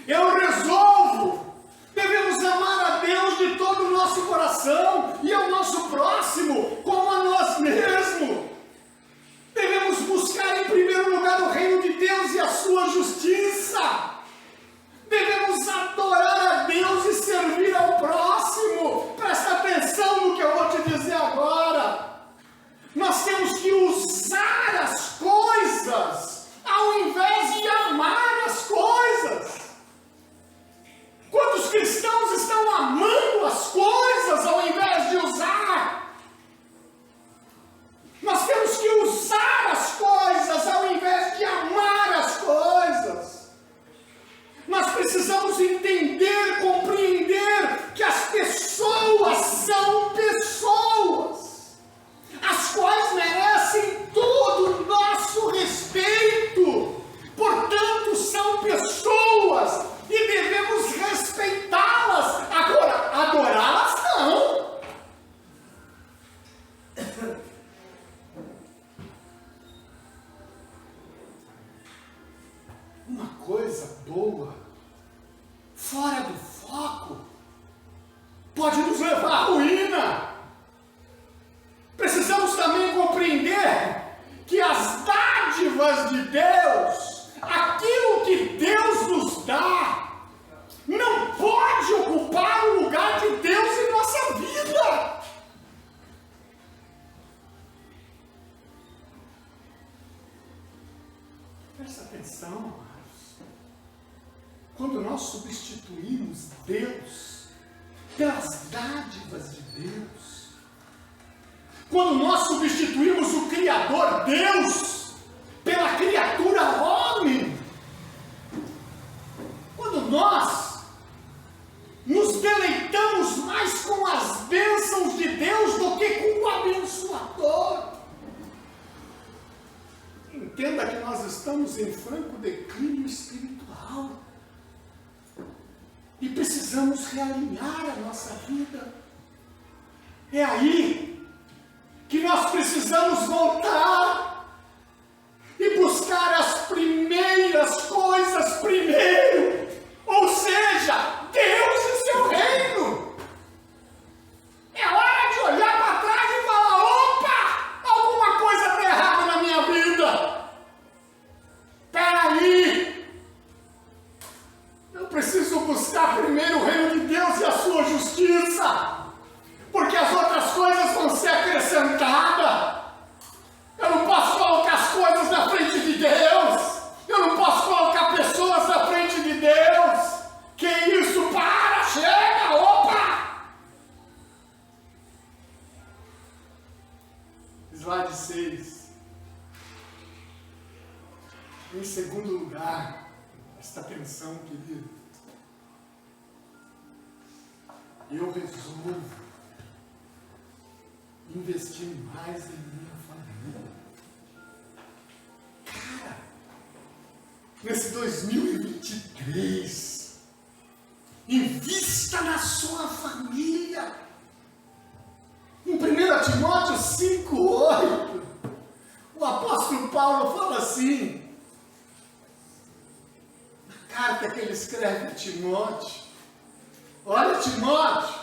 Eu resolvo, devemos amar a Deus de todo o nosso coração e ao nosso próximo como a nós mesmos. Devemos buscar em primeiro lugar o reino de Deus e a sua justiça. Devemos adorar a Deus e servir ao próximo. Presta atenção no que eu vou te dizer agora. Nós temos que usar as coisas ao invés de amar as coisas. Quantos cristãos estão amando as coisas ao invés de usar? Nós temos que usar as coisas ao invés de amar as coisas. Nós precisamos entender, compreender que as pessoas são pessoas, as quais merecem todo o nosso respeito. Portanto, são pessoas e devemos respeitá-las. Agora, adorá-las não. Uma coisa boa, fora do foco, pode nos levar à ruína. Precisamos também compreender que as dádivas de Deus, aquilo que Deus nos dá, não pode ocupar o lugar de Deus em nossa vida. Presta atenção, amados. Quando nós substituímos Deus pelas dádivas de Deus, quando nós substituímos o Criador Deus pela criatura homem, quando nós nos deleitamos mais com as bênçãos de Deus do que com o abençoador, entenda que nós estamos em franco declínio espiritual e precisamos realinhar a nossa vida. É aí que nós precisamos voltar e buscar as primeiras coisas primeiro, ou seja, Deus e seu reino. É hora de olhar para trás e falar: opa, alguma coisa está errada na minha vida. Peraí, eu preciso buscar primeiro o reino de Deus e a sua justiça, porque as outras coisas vão ser acrescentadas. Eu não posso colocar as coisas na frente de Deus, eu não posso colocar pessoas na frente de Deus. Que isso? Para, chega, opa! Slide 6. Em segundo lugar, presta atenção, querido, eu resolvo investir mais em minha família. Cara, nesse 2023, invista na sua família. Em 1 Timóteo 5,8, o apóstolo Paulo fala assim, na carta que ele escreve a Timóteo: Olha, Timóteo,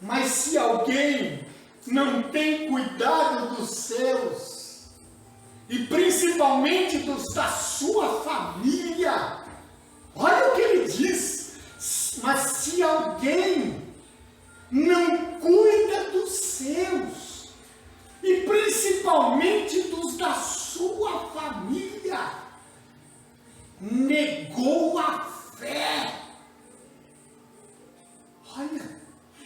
mas se alguém não tem cuidado dos seus, e principalmente dos da sua família, olha o que ele diz, mas se alguém não cuida dos seus, e principalmente dos da sua família, negou a fé. Olha,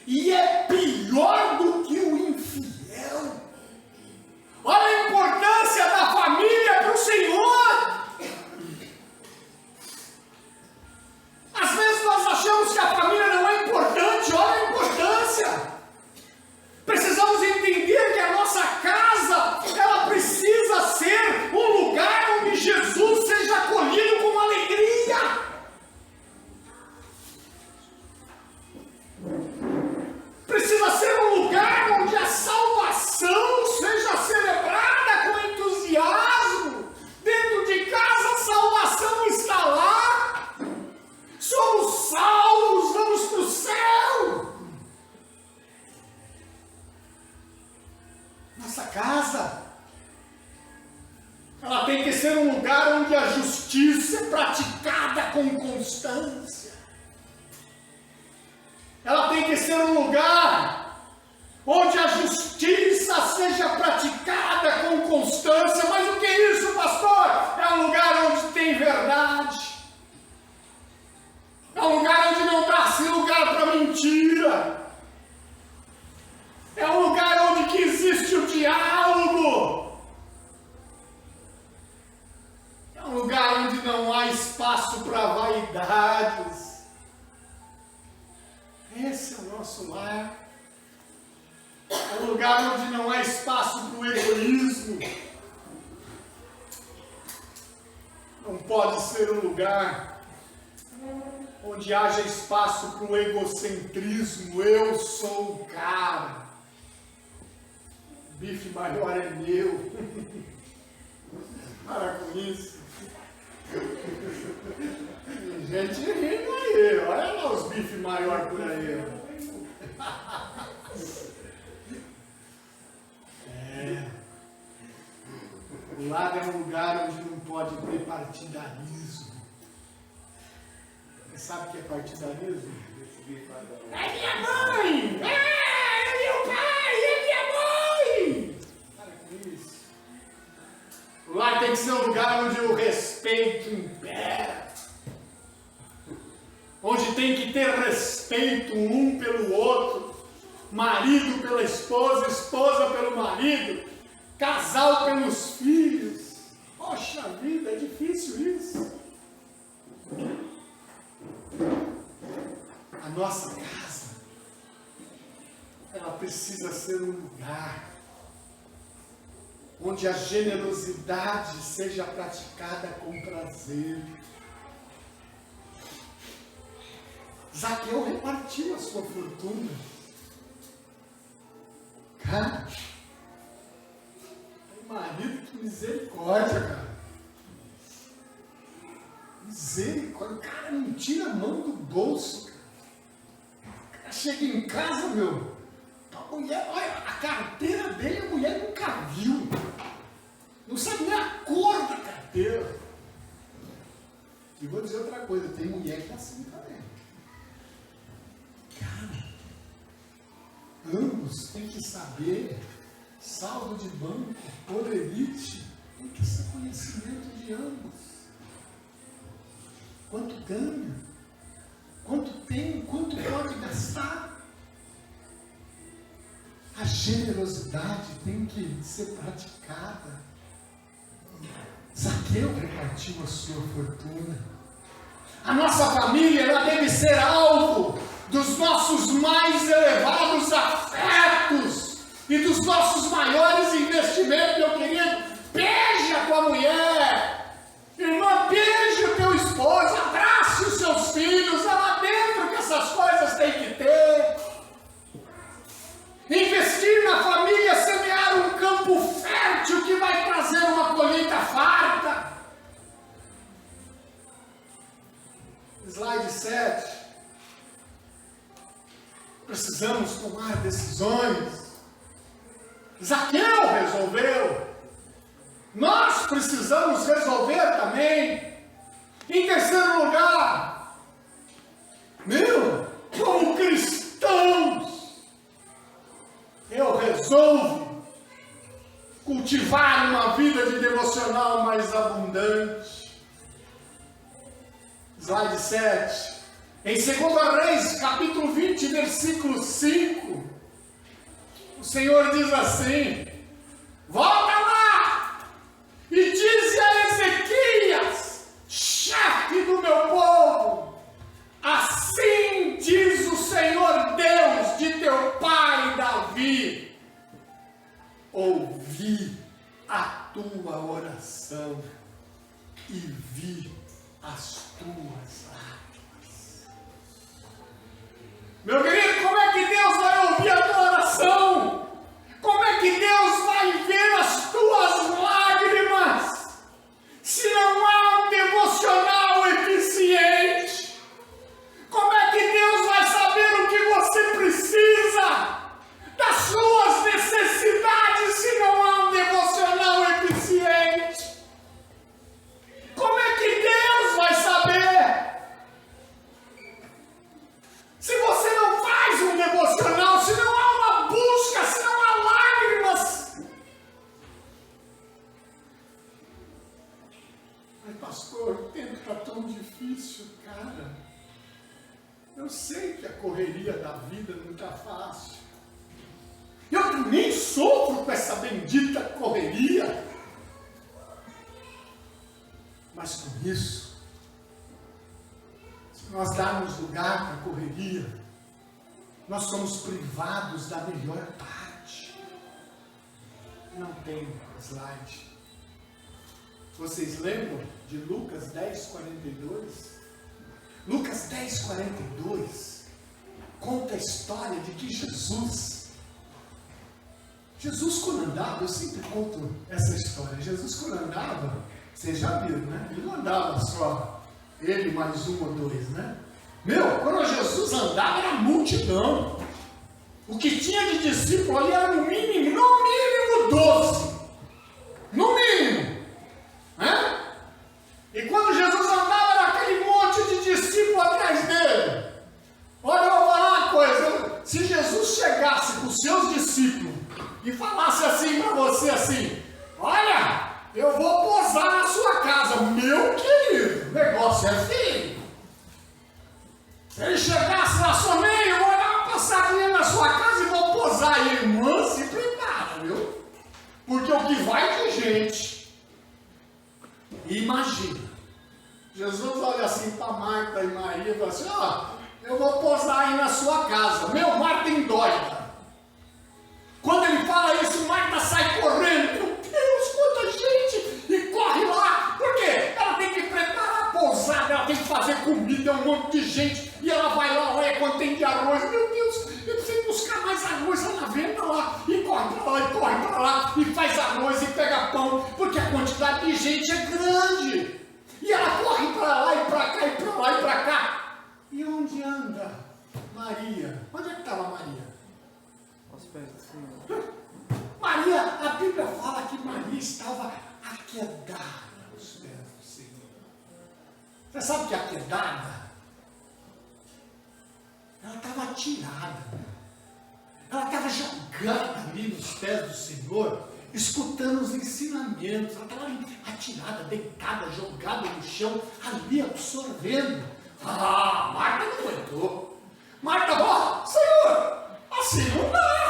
e é pior do que o infiel. Olha a importância da família para o Senhor. Às vezes nós achamos que a família não é importante. Olha a importância. Precisamos entender que a nossa casa, ela precisa ser um lugar onde Jesus seja acolhido com alegria. Precisa ser um lugar onde a salvação seja celebrada com entusiasmo. Dentro de casa a salvação está lá. Somos salvos, vamos para o céu. Nossa casa, ela tem que ser um lugar onde a justiça é praticada com constância. Ela tem que ser um lugar onde a justiça seja praticada com constância. Mas o que é isso, pastor? É um lugar onde tem verdade. É um lugar onde não dá-se lugar para mentira. É um lugar onde que existe o diálogo. É um lugar onde não há espaço para vaidades. Esse é o nosso lar. É um lugar onde não há espaço para o egoísmo. Não pode ser um lugar onde haja espaço para o egocentrismo. Eu sou o cara. O bife maior é meu. Para com isso. Gente rindo aí, olha lá os bifes maiores por aí. O lar é um lugar onde não pode ter partidarismo. Você sabe o que é partidarismo? É minha mãe! É meu pai! É minha mãe! Para com isso. O lar tem que ser um lugar onde o respeito impera. Onde tem que ter respeito um pelo outro, marido pela esposa, esposa pelo marido, casal pelos filhos. Poxa vida, é difícil isso. A nossa casa, ela precisa ser um lugar onde a generosidade seja praticada com prazer. Zaqueu repartiu a sua fortuna. Cara, marido, que misericórdia, cara. Misericórdia. O cara não tira a mão do bolso, cara. O cara chega em casa, meu. A mulher, olha, a carteira dele a mulher nunca viu. Não sabe nem a cor da carteira. E vou dizer outra coisa, tem mulher que é assim também. Cara, ambos têm que saber saldo de banco, poderite, tem que ser conhecimento de ambos. Quanto ganha? Quanto tem? Quanto pode gastar? A generosidade tem que ser praticada. Zaqueu repartiu a sua fortuna. A nossa família, ela deve ser alvo dos nossos mais elevados afetos e dos nossos maiores investimentos, meu querido. Beija com a mulher, irmã, beije o teu esposo, abrace os seus filhos, é lá dentro que essas coisas têm que ter. Investir na família, semear um campo fértil que vai trazer uma colheita farta. Slide 7. precisamos tomar decisões. Zaqueu resolveu. Nós precisamos resolver também. Em terceiro lugar, como cristãos, eu resolvo cultivar uma vida de devocional mais abundante. Slide 7. Em 2 Reis, capítulo 20, versículo 5, o Senhor diz assim: volta lá e dize a Ezequias, chefe do meu povo, assim diz o Senhor Deus de teu pai Davi, ouvi a tua oração e vi as tuas lágrimas. Meu querido, como é que Deus vai ouvir a tua oração? Como é que Deus vai ver as tuas lágrimas? Se não há um devocional eficiente, como é que Deus vai saber o que você precisa? Das suas necessidades, se não há um devocional eficiente? Como é que Deus vai saber? Se você não faz um devocional, se não há uma busca, se não há lágrimas. Mas pastor, o tempo está tão difícil, cara. Eu sei que a correria da vida não está fácil. Eu também sofro com essa bendita correria. Mas com isso, nós darmos lugar para a correria, nós somos privados da melhor parte. Não tem slide. Vocês lembram de Lucas 10:42? Lucas 10:42 conta a história de que Jesus quando andava, eu sempre conto essa história, Jesus quando andava, vocês já viram, né? Ele não andava só ele mais um ou dois, né? Quando Jesus andava era multidão. O que tinha de discípulo ali era no mínimo 12. No mínimo. Né? E quando Jesus andava era aquele monte de discípulo atrás dele. Olha, eu vou falar uma coisa. Se Jesus chegasse com os seus discípulos e falasse assim para você assim: olha, eu vou posar na sua casa, meu querido, o negócio é feio. Se ele chegasse lá, somente, eu vou dar uma passadinha na sua casa e vou posar aí, irmã, se prepara, viu? Porque o que vai de gente, imagina, Jesus olha assim para Marta e Maria e fala assim: eu vou posar aí na sua casa, Marta endoida. Quando ele fala isso, Marta sai correndo, meu Deus, quanta gente, e corre lá, por quê? Ela tem que preparar a pousada, ela tem que fazer comida, um monte de gente, e ela vai lá, olha quanto tem de arroz, meu Deus, eu preciso buscar mais arroz, ela venda lá, e corre para lá, e corre para lá, e faz arroz, e pega pão, porque a quantidade de gente é grande, e ela corre para lá, e para cá, e para lá, e para cá. E onde anda Maria? Onde é que estava Maria? Aos pés do Senhor. Maria, a Bíblia fala que Maria estava aquedada aos pés do Senhor. Você sabe o que é aquedada? Ela estava atirada. Ela estava jogada ali nos pés do Senhor, escutando os ensinamentos. Ela estava ali atirada, deitada, jogada no chão, ali absorvendo. Marta não aguentou. Marta, Senhor, assim não dá.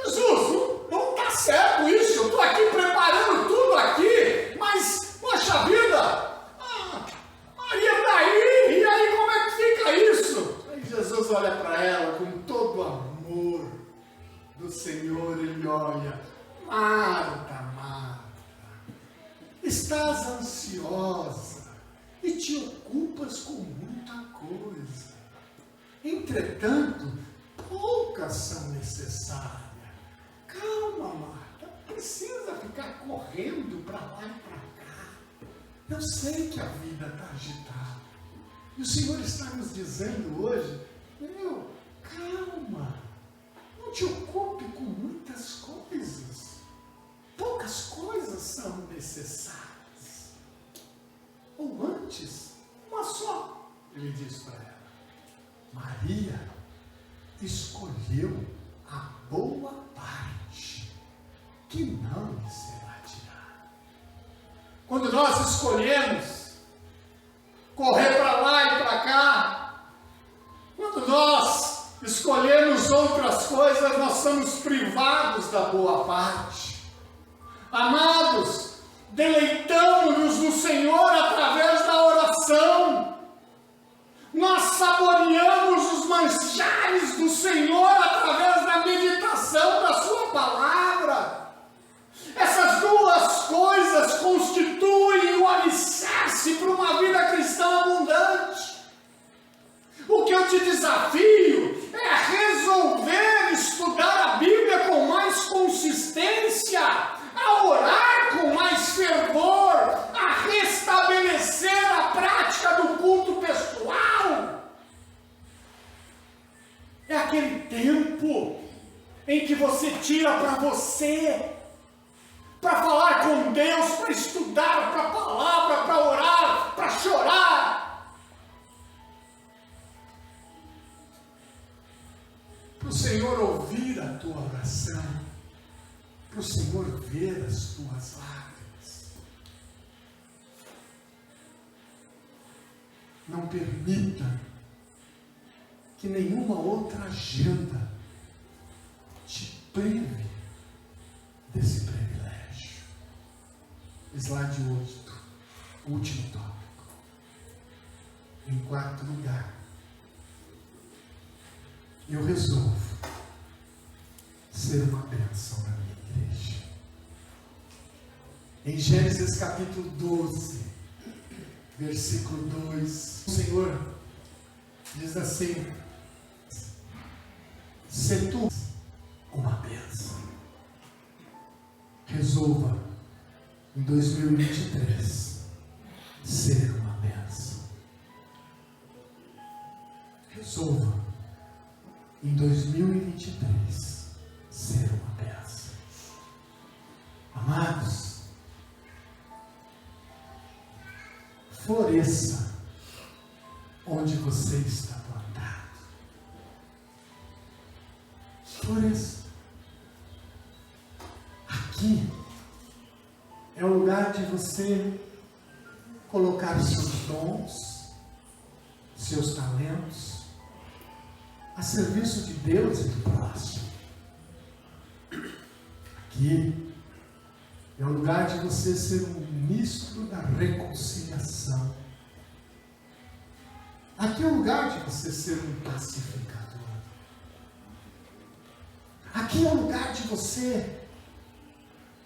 Jesus, não está certo isso, eu estou aqui preparando tudo aqui, mas, poxa vida, Maria está aí, e aí como é que fica isso? Aí Jesus olha para ela com todo o amor do Senhor, ele olha: Marta, Marta, estás ansiosa e te ocupas com muita coisa, entretanto, poucas são necessárias. Calma, Marta, não precisa ficar correndo para lá e para cá. Eu sei que a vida está agitada. E o Senhor está nos dizendo hoje Meu, calma. Não te ocupe com muitas coisas. Poucas coisas são necessárias. Ou antes, uma só. Ele diz para ela: Maria escolheu a boa parte, que não lhe será tirada. Quando nós escolhemos correr para lá e para cá, quando nós escolhemos outras coisas, nós somos privados da boa parte. Amados, deleitamos-nos no Senhor através da oração. Nós saboreamos os manjares do Senhor através da meditação da sua palavra. Essas duas coisas constituem o alicerce para uma vida cristã abundante. O que eu te desafio é a resolver estudar a Bíblia com mais consistência, a orar com mais fervor, a restabelecer a prática do culto pessoal. É aquele tempo em que você tira para você, para falar com Deus, para estudar a palavra, para orar, para chorar, para o Senhor ouvir a tua oração, para o Senhor ver as tuas lágrimas. Não permita que nenhuma outra agenda te prive desse privilégio. Slide 8, último tópico. Em quarto lugar, eu resolvo ser uma bênção na minha igreja. Em Gênesis capítulo 12, versículo 2, o Senhor diz assim: se tu uma bênção, resolva em 2023 ser uma bênção. Resolva em 2023 ser uma bênção. Amados, floresça onde você está plantado. Floresça. Aqui é o lugar de você colocar seus dons, seus talentos a serviço de Deus e do próximo. Aqui é o lugar de você ser um ministro da reconciliação. Aqui é o lugar de você ser um pacificador. Aqui é o lugar de você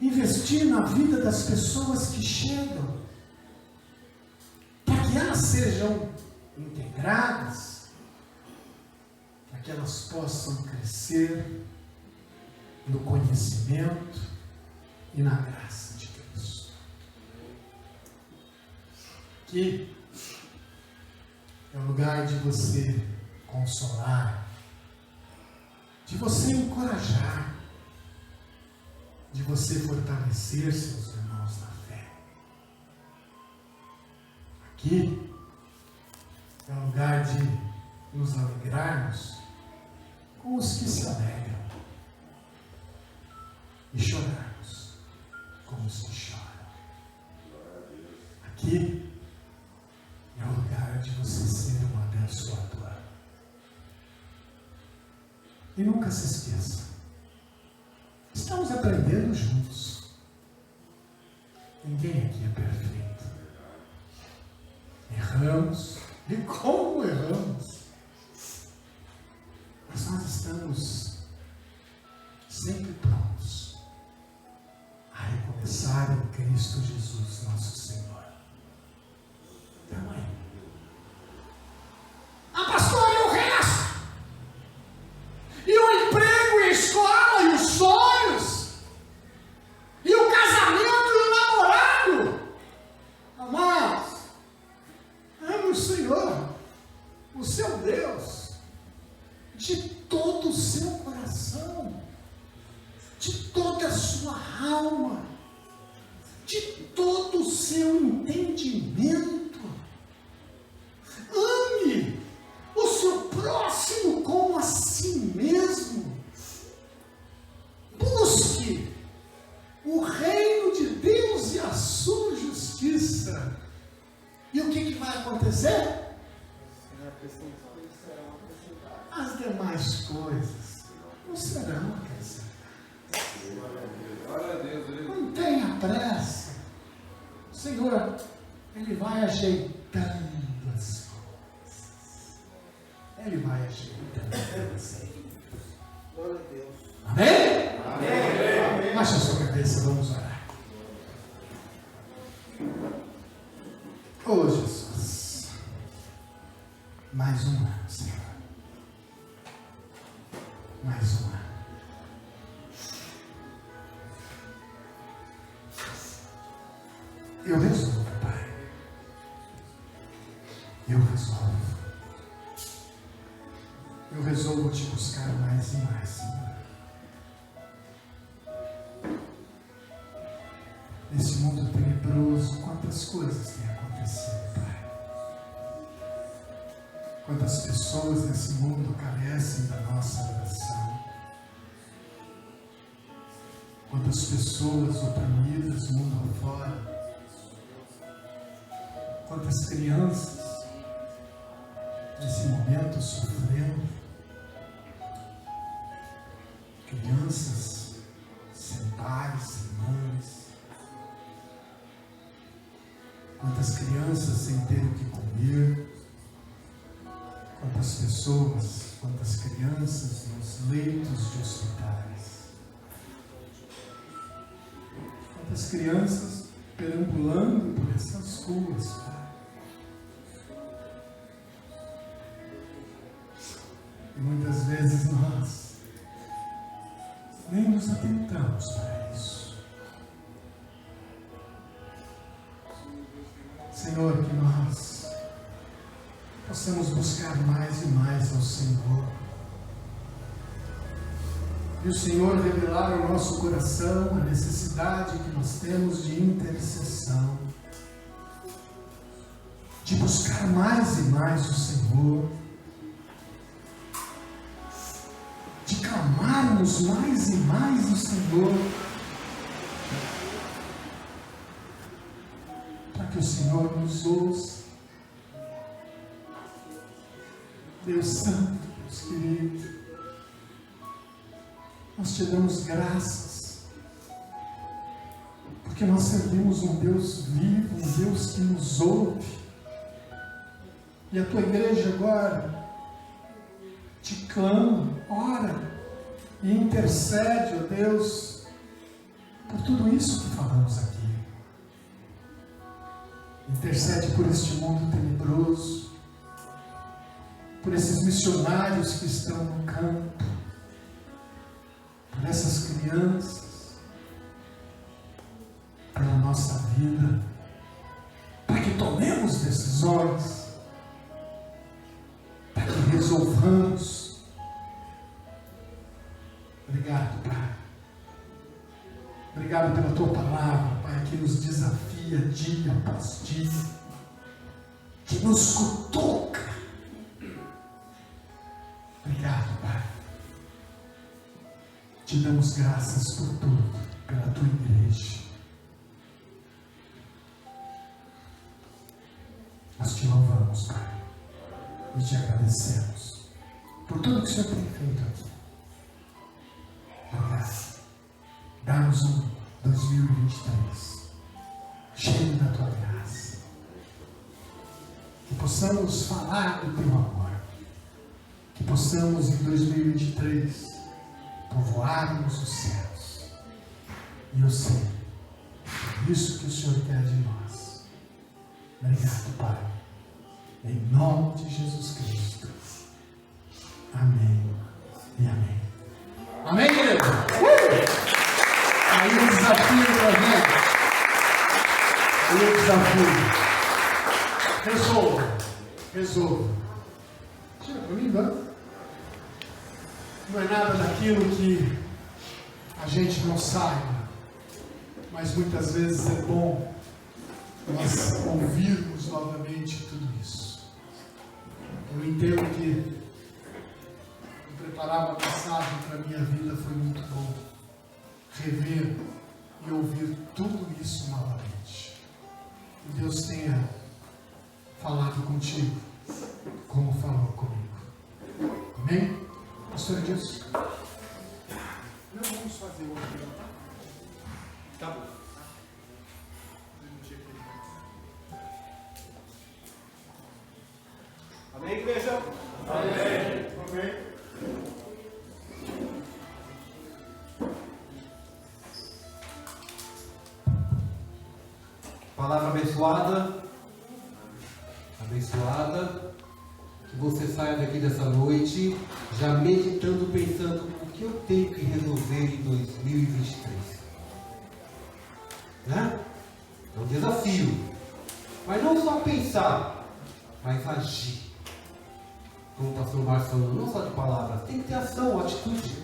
investir na vida das pessoas que chegam, para que elas sejam integradas, para que elas possam crescer no conhecimento e na graça de Cristo. Aqui é o lugar de você consolar, de você encorajar, de você fortalecer seus irmãos na fé. Aqui é o lugar de nos alegrarmos com os que se alegram e chorarmos com os que choram. Aqui é o lugar de você ser um abençoador. E nunca se esqueça, estamos aprendendo juntos. Ninguém aqui é perfeito. Erramos, e como erramos. Mas nós estamos sempre prontos a recomeçar em Cristo Jesus, nosso Senhor. Então aí. Ah, pastor, e o resto? E o emprego, e a escola, e os sonhos? E o casamento, e o namorado? Amados, ame o Senhor. O entendimento. Ame o seu próximo como a si mesmo. Busque o reino de Deus e a sua justiça. E o que vai acontecer? As demais coisas não serão acrescentadas. Não tenha pressa. O Senhor, Ele vai ajeitando as coisas. Ele vai ajeitando as coisas. Glória a Deus. Amém? Amém. Baixa a sua cabeça, vamos orar. Oh, Jesus. Mais um ano, Senhor. Mais um ano. Eu resolvo, Pai. Eu resolvo. Eu resolvo te buscar mais e mais, Senhor. Nesse mundo tenebroso, quantas coisas têm acontecido, Pai. Quantas pessoas nesse mundo carecem da nossa oração. Quantas pessoas oprimidas mundo afora. Quantas crianças nesse momento sofrendo. Crianças sem pais, sem mães. Quantas crianças sem ter o que comer. Quantas pessoas, quantas crianças nos leitos de hospitais. Quantas crianças perambulando por essas ruas, Pai. E muitas vezes nós nem nos atentamos para isso. Senhor, que nós possamos buscar mais e mais ao Senhor. E o Senhor revelar ao nosso coração a necessidade que nós temos de intercessão, de buscar mais e mais o Senhor, de clamarmos mais e mais o Senhor, para que o Senhor nos ouça. Deus Santo, Deus querido, nós te damos graças, porque nós servimos um Deus vivo, um Deus que nos ouve, e a tua igreja agora te clama, ora e intercede, ó Deus, por tudo isso que falamos aqui. Intercede por este mundo tenebroso, por esses missionários que estão no campo, por essas crianças, pela nossa vida, para que tomemos decisões, para que resolvamos. Obrigado, Pai. Obrigado pela tua palavra, Pai, que nos desafia dia após dia, que nos cutuca. Obrigado, Pai. Te damos graças por tudo, pela tua igreja. Nós te louvamos, Pai, e te agradecemos por tudo que o Senhor tem feito aqui. Obrigado. Dá-nos um 2023 cheio da tua graça. Que possamos falar do teu amor. Que possamos em 2023 povoarmos os céus. E eu sei, é isso que o Senhor quer de nós. Obrigado, Pai. Em nome de Jesus Cristo. Amém e amém. Amém, querido? Aí o desafio para a gente. Aí o desafio. Resolva. Tira para mim, vai. Não é nada daquilo que a gente não saiba, mas muitas vezes é bom nós ouvirmos novamente tudo isso. Eu entendo que preparar uma mensagem para a minha vida foi muito bom. Rever e ouvir tudo isso novamente. Que Deus tenha falado contigo, como falou comigo. Amém? Pastor Edilson. Não vamos fazer outro, tá? Tá bom. Amém, igreja? Amém. Amém. Palavra abençoada. Abençoada. Que você saia daqui dessa noite já meditando, pensando o que eu tenho que resolver em 2023. Né? É um desafio. Mas não só pensar, mas agir. Como o pastor Márcio falou, não só de palavras, tem que ter ação, atitude.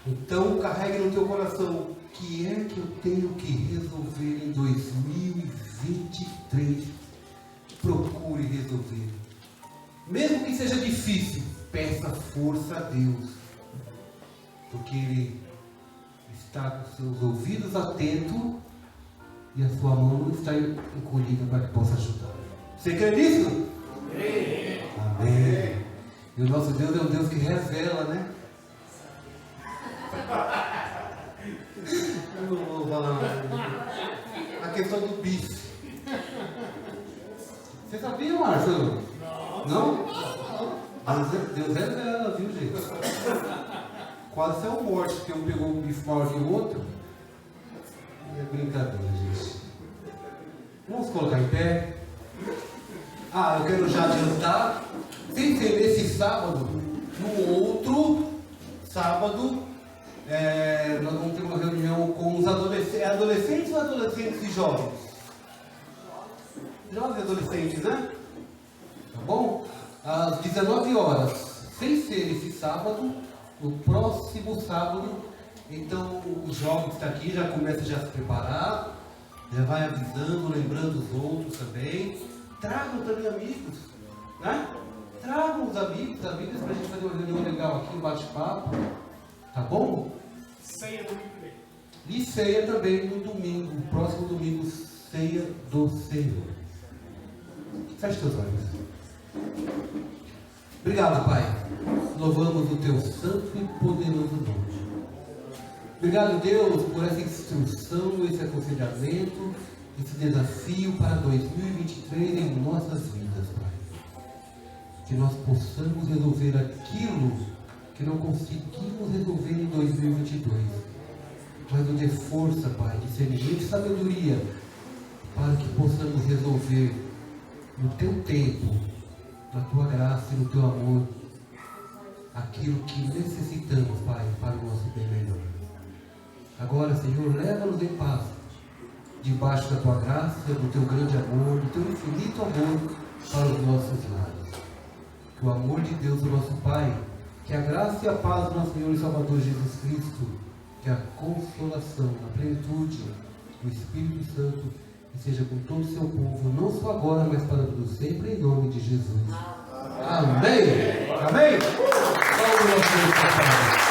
Então carregue no teu coração o que é que eu tenho que resolver em 2023. Procure resolver. Mesmo que seja difícil, peça força a Deus. Porque Ele está com seus ouvidos atentos e a sua mão não está encolhida para que possa ajudar. Você crê nisso? Amém. Amém. E o nosso Deus é um Deus que revela, né? Eu não vou falar a questão do bife. Você sabia, Márcio? Não? Deus revela, viu, gente? Quase saiu morte, porque um pegou um bife maior que o outro. É brincadeira, gente. Vamos colocar em pé. Eu quero já adiantar. Sem ser nesse sábado, no outro sábado, nós vamos ter uma reunião com os adolescentes. Adolescentes ou adolescentes e jovens? Jovens e adolescentes, né? Tá bom? Às 19 horas, sem ser esse sábado, no próximo sábado. Então, os jovens estão aqui, já começa já a se preparar, já vai avisando, lembrando os outros também. Tragam também amigos, né? Tragam os amigos, amigas, para a gente fazer uma reunião legal aqui, um bate-papo. Tá bom? Ceia domingo que vem. E ceia também no domingo, próximo domingo, ceia do Senhor. Feche teus olhos. Obrigado, Pai. Louvamos o teu santo e poderoso nome. Obrigado, Deus, por essa instrução, esse aconselhamento, esse desafio para 2023 em nossas vidas, Pai. Que nós possamos resolver aquilo que não conseguimos resolver em 2022. Mas nos dê força, Pai, discernimento e sabedoria para que possamos resolver no teu tempo, na tua graça e no teu amor, aquilo que necessitamos, Pai, para o nosso bem melhor. Agora, Senhor, leva-nos em paz, debaixo da tua graça, do teu grande amor, do teu infinito amor para os nossos lares. Que o amor de Deus, o nosso Pai, que a graça e a paz do nosso Senhor e Salvador Jesus Cristo, que a consolação, a plenitude do Espírito Santo, que seja com todo o seu povo, não só agora, mas para tudo sempre, em nome de Jesus. Amém. Amém. Amém? Vamos